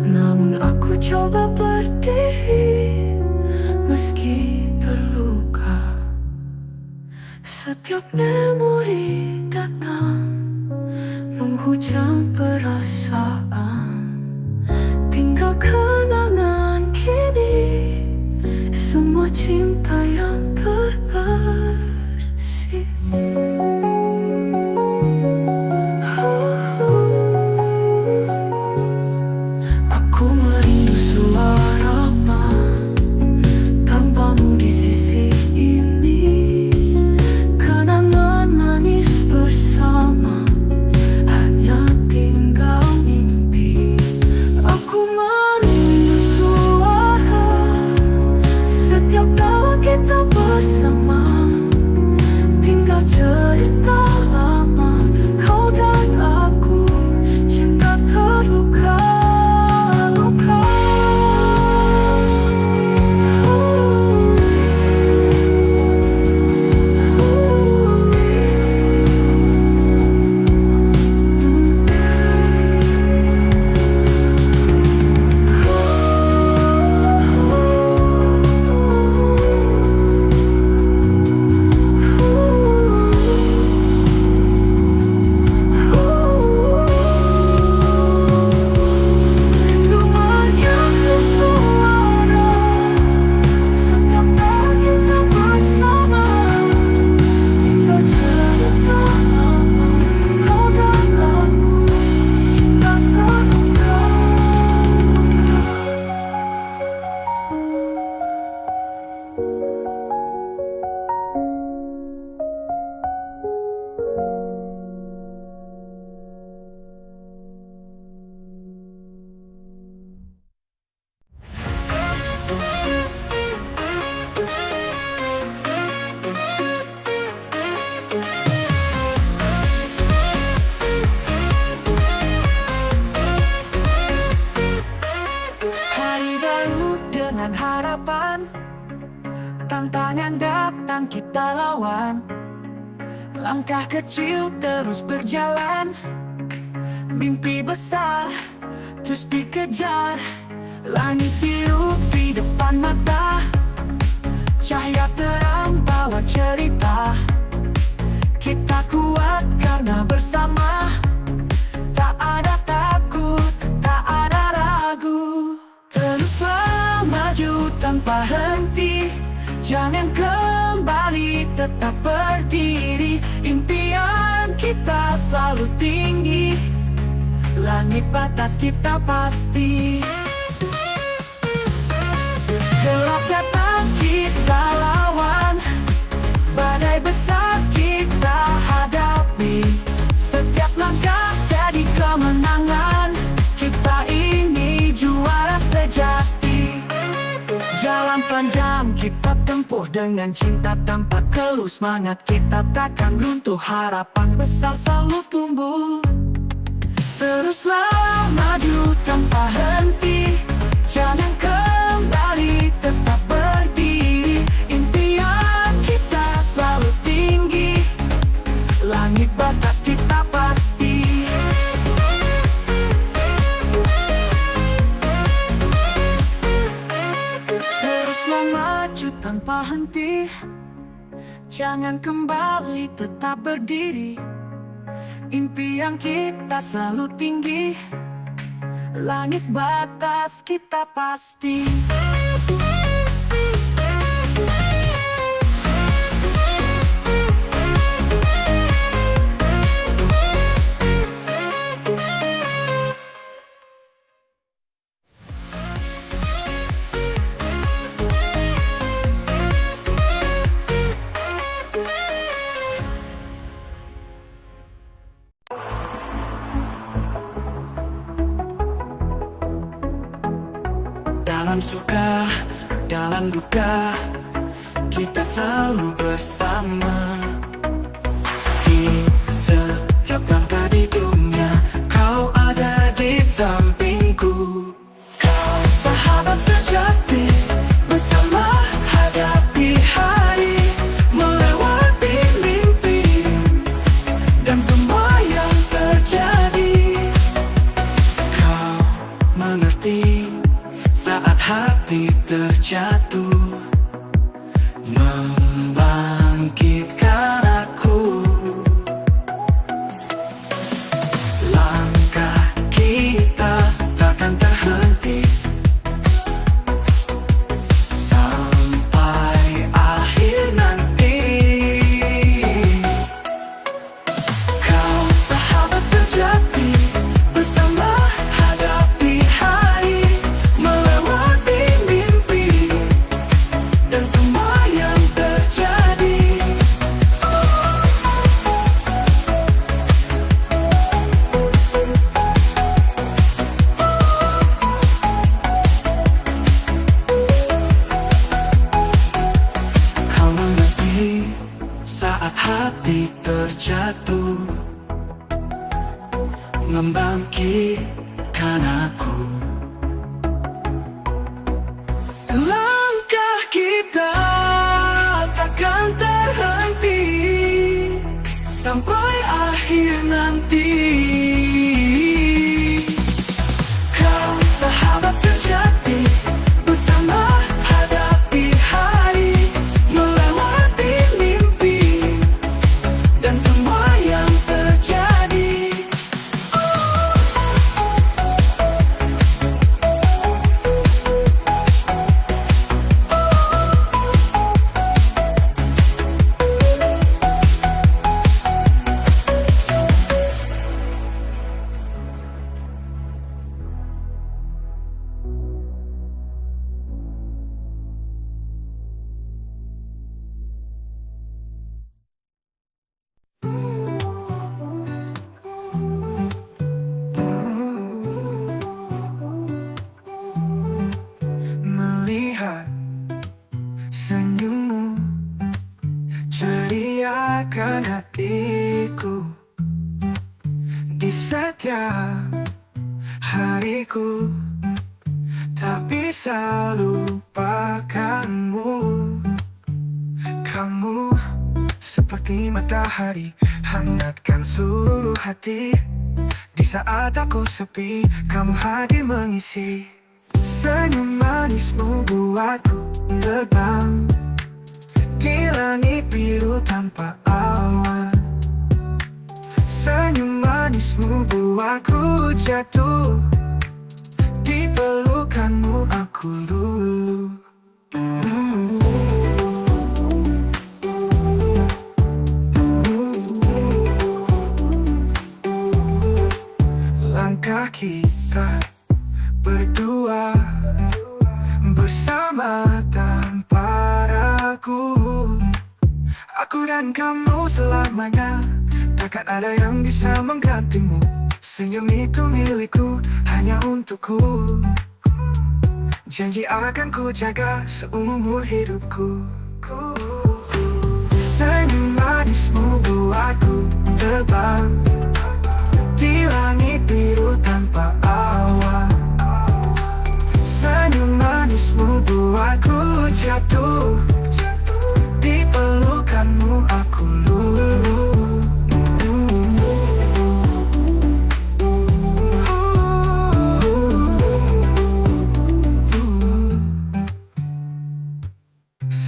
Speaker 6: Namun aku coba berdiri meski terluka. Setiap memori datang menghujam perasaan. Tinggal kenangan kini, semua cinta yang terbersih. Aku merindu suaramu tanpamu di sisi ini. Kenangan manis bersama, hanya tinggal mimpi. Aku merindu suara setiap tawa kita bersama. Tinggal cerita lama, kau dan aku cinta terluka.
Speaker 7: Hari baru dengan harapan, tantangan datang kita lawan. Langkah kecil terus berjalan, mimpi besar terus dikejar. Langit biru di depan mata, cahaya terang bawa cerita. Kita kuat karena bersama, tak ada takut, tak ada ragu. Teruslah maju tanpa henti, jangan kembali, tetap berdiri. Impian kita selalu tinggi, langit batas kita pasti. Gelap datang Sepanjang kita tempuh dengan cinta tanpa keluh, semangat kita takkan runtuh, harapan besar selalu tumbuh. Teruslah maju tanpa henti, jangan kembali, tetap berdiri. Impian kita selalu tinggi, langit batas kita pasti. Teruslah maju tanpa henti, jangan kembali, tetap berdiri. Impian kita selalu tinggi, langit batas kita pasti. Dalam suka, dalam duka, kita selalu bersama. Di setiap langkah di dunia, kau ada di sampingku. Kau sahabat sejati, bersama hadapi hari, melewati mimpi dan semua yang terjadi. Kau mengerti saat hati terjatuh, membangkitkan aku. Langkah kita takkan terhenti sampai akhir nanti. Kau sahabat sejati, bersama hadapi hari, melewati mimpi dan semua yang terjadi. Kau mengerti saat hati terjatuh, membangkitkan aku. Langkah kita takkan terhenti sampai akhir nanti. Kau sahabat sejati, bersama hadapi hari, melewati mimpi dan semua yang terjadi. Melihat senyummu ceriakan hatiku di setiap hariku, tak bisa lupakanmu. Kamu seperti matahari, hangatkan seluruh hati. Di saat aku sepi, kamu hadir mengisi. Senyum manismu buatku terbang di langit biru tanpa awan. Senyum manismu buatku jatuh di pelukanmu aku luluh. Langkah kita berdua, bersama tanpa ragu. Aku dan kamu selamanya, takkan ada yang bisa menggantimu. Senyum itu milikku, hanya untukku. Janji akan ku jaga seumur hidupku. Senyum manismu buatku terbang di langit biru tanpa awan. Senyum manismu buatku jatuh di pelukanmu, aku luluh.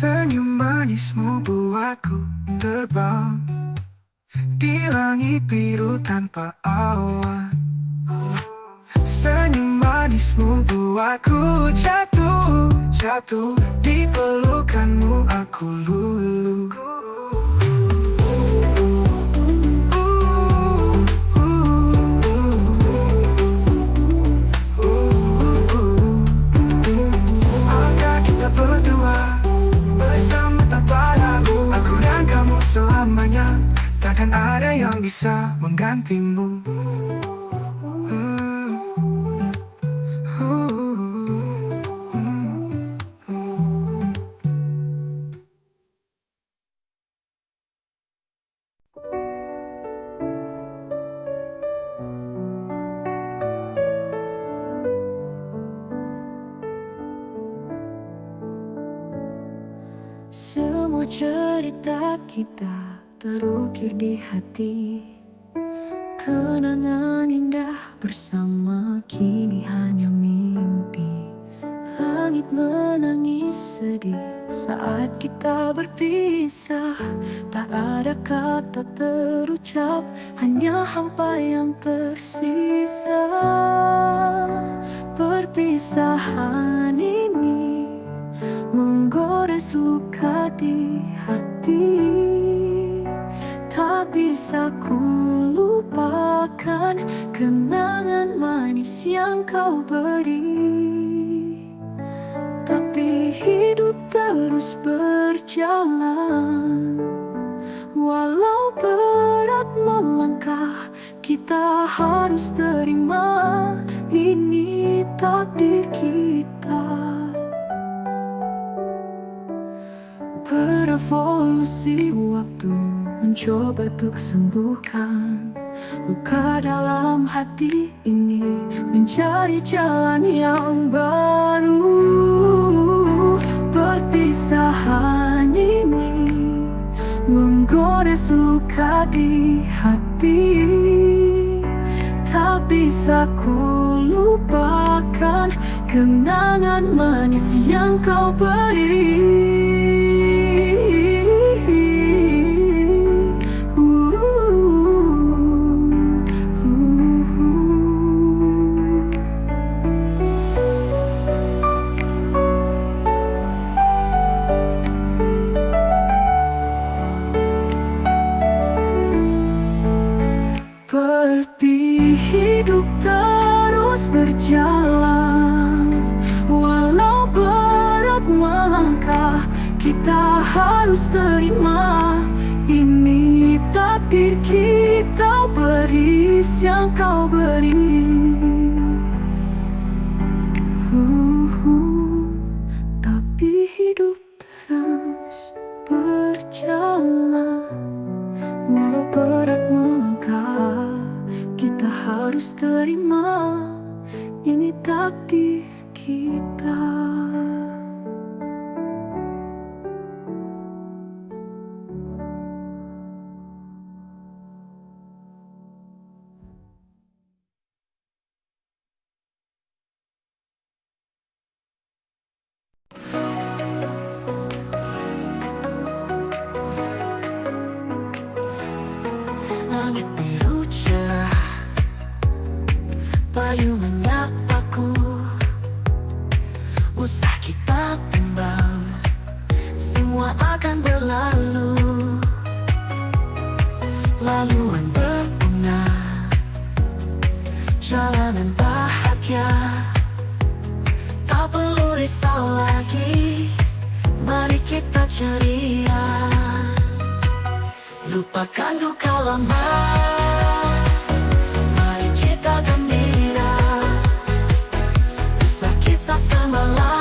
Speaker 7: Senyum manismu buatku terbang di langit biru tanpa awan. Senyum manismu buatku jatuh di pelukanmu, aku luluh. Angkat kita berdua bersama tanpa ragu, aku dan kamu selamanya. Takkan ada yang bisa menggantimu.
Speaker 6: Semua cerita kita terukir di hati, kenangan indah bersama kini hanya mimpi. Langit menangis sedih saat kita berpisah. Tak ada kata terucap, hanya hampa yang tersisa. Perpisahan ini menggores luka di hati. Tak bisa ku lupakan kenangan manis yang kau beri. Tapi hidup terus berjalan, walau berat melangkah, kita harus terima ini takdir kita. Berevolusi waktu mencoba untuk sembuhkan luka dalam hati ini, mencari jalan yang baru. Perpisahan ini menggores luka di hati. Tak bisa ku lupakan kenangan manis yang kau beri. Hidup terus berjalan, walau berat melangkah, kita harus terima ini takdir kita. Beri yang kau beri. Tapi hidup terus berjalan, walau berat melangkah, kita harus terima ini takdir kita.
Speaker 7: Langit biru cerah, bayu menyapaku. Usah kita bimbang, semua akan berlalu. Laluan berbunga, jalanan bahagia. Tak perlu risau lagi, mari kita ceria. Lupakan duka lama, mari kita gembira. Kisah-kisah semalam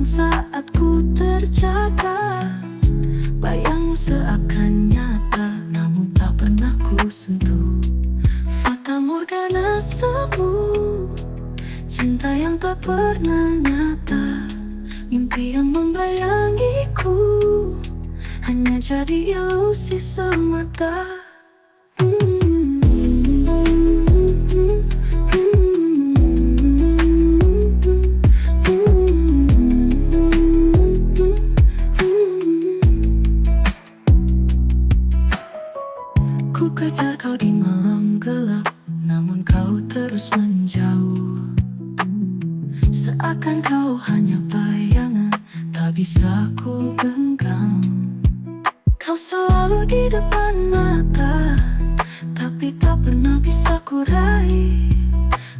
Speaker 6: hilang saat ku terjaga. Bayangmu seakan nyata, namun tak pernah ku sentuh. Fata Morgana semu, cinta yang tak pernah nyata, mimpi yang membayangiku, hanya jadi ilusi semata. Ku kejar kau di malam gelap, namun kau terus menjauh. Seakan kau hanya bayangan, tak bisa ku genggam. Kau selalu di depan mata, tapi tak pernah bisa ku raih.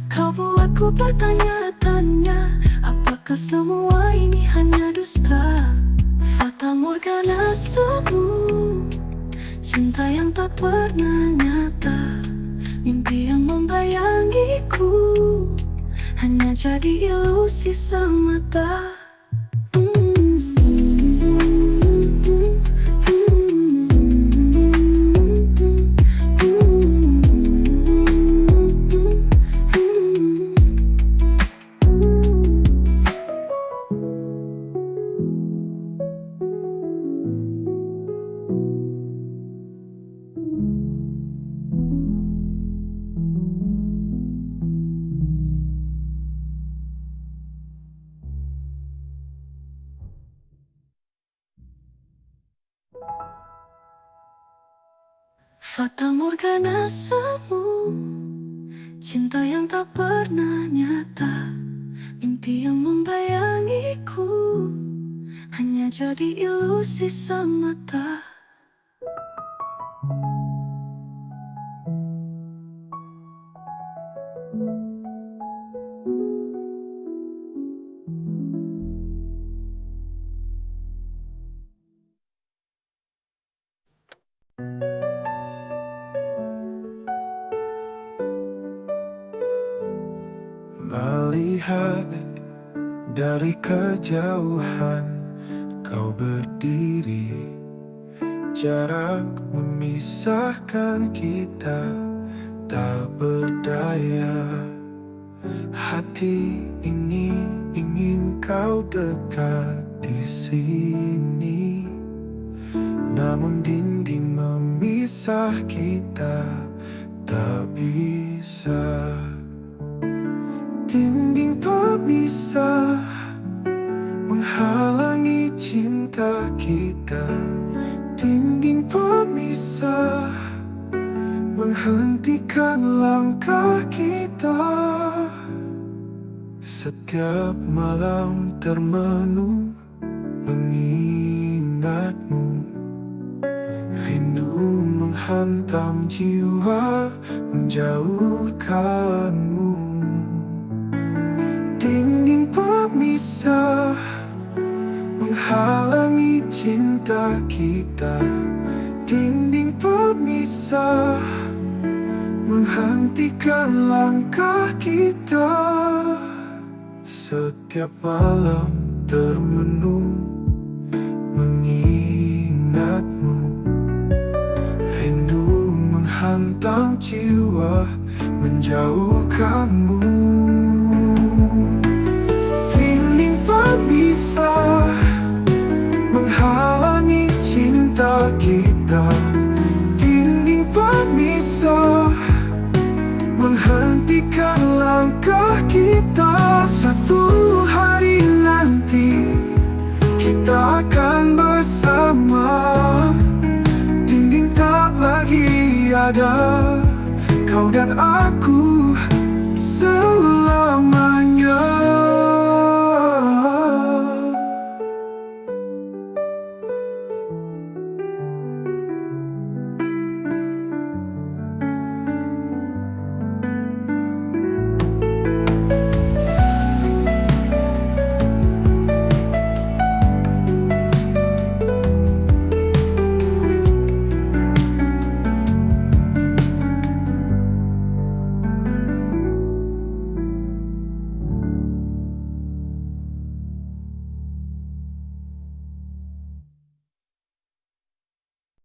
Speaker 6: Kau buatku bertanya-tanya, apakah semua ini hanya dusta? Fata Morgana semu, cinta yang tak pernah nyata, mimpi yang membayangiku, hanya jadi ilusi semata. Fata Morgana semu, cinta yang tak pernah nyata, mimpi yang membayangiku, hanya jadi ilusi semata.
Speaker 7: Melihat dari kejauhan kau berdiri, jarak memisahkan kita tak berdaya. Hati ini ingin kau dekat di sini, namun dinding memisah kita tak bisa. Dinding pemisah menghalangi cinta kita. Dinding pemisah menghentikan langkah kita. Setiap malam termenung mengingatmu, rindu menghantam jiwa menjauhkanmu. Dinding pemisah menghalangi cinta kita. Dinding pemisah menghentikan langkah kita. Setiap malam termenung mengingatmu, rindu menghantam jiwa menjauhkanmu. Dinding pemisah menghalangi cinta kita. Dinding pemisah menghentikan langkah kita. Satu hari nanti kita akan bersama. Dinding tak lagi ada,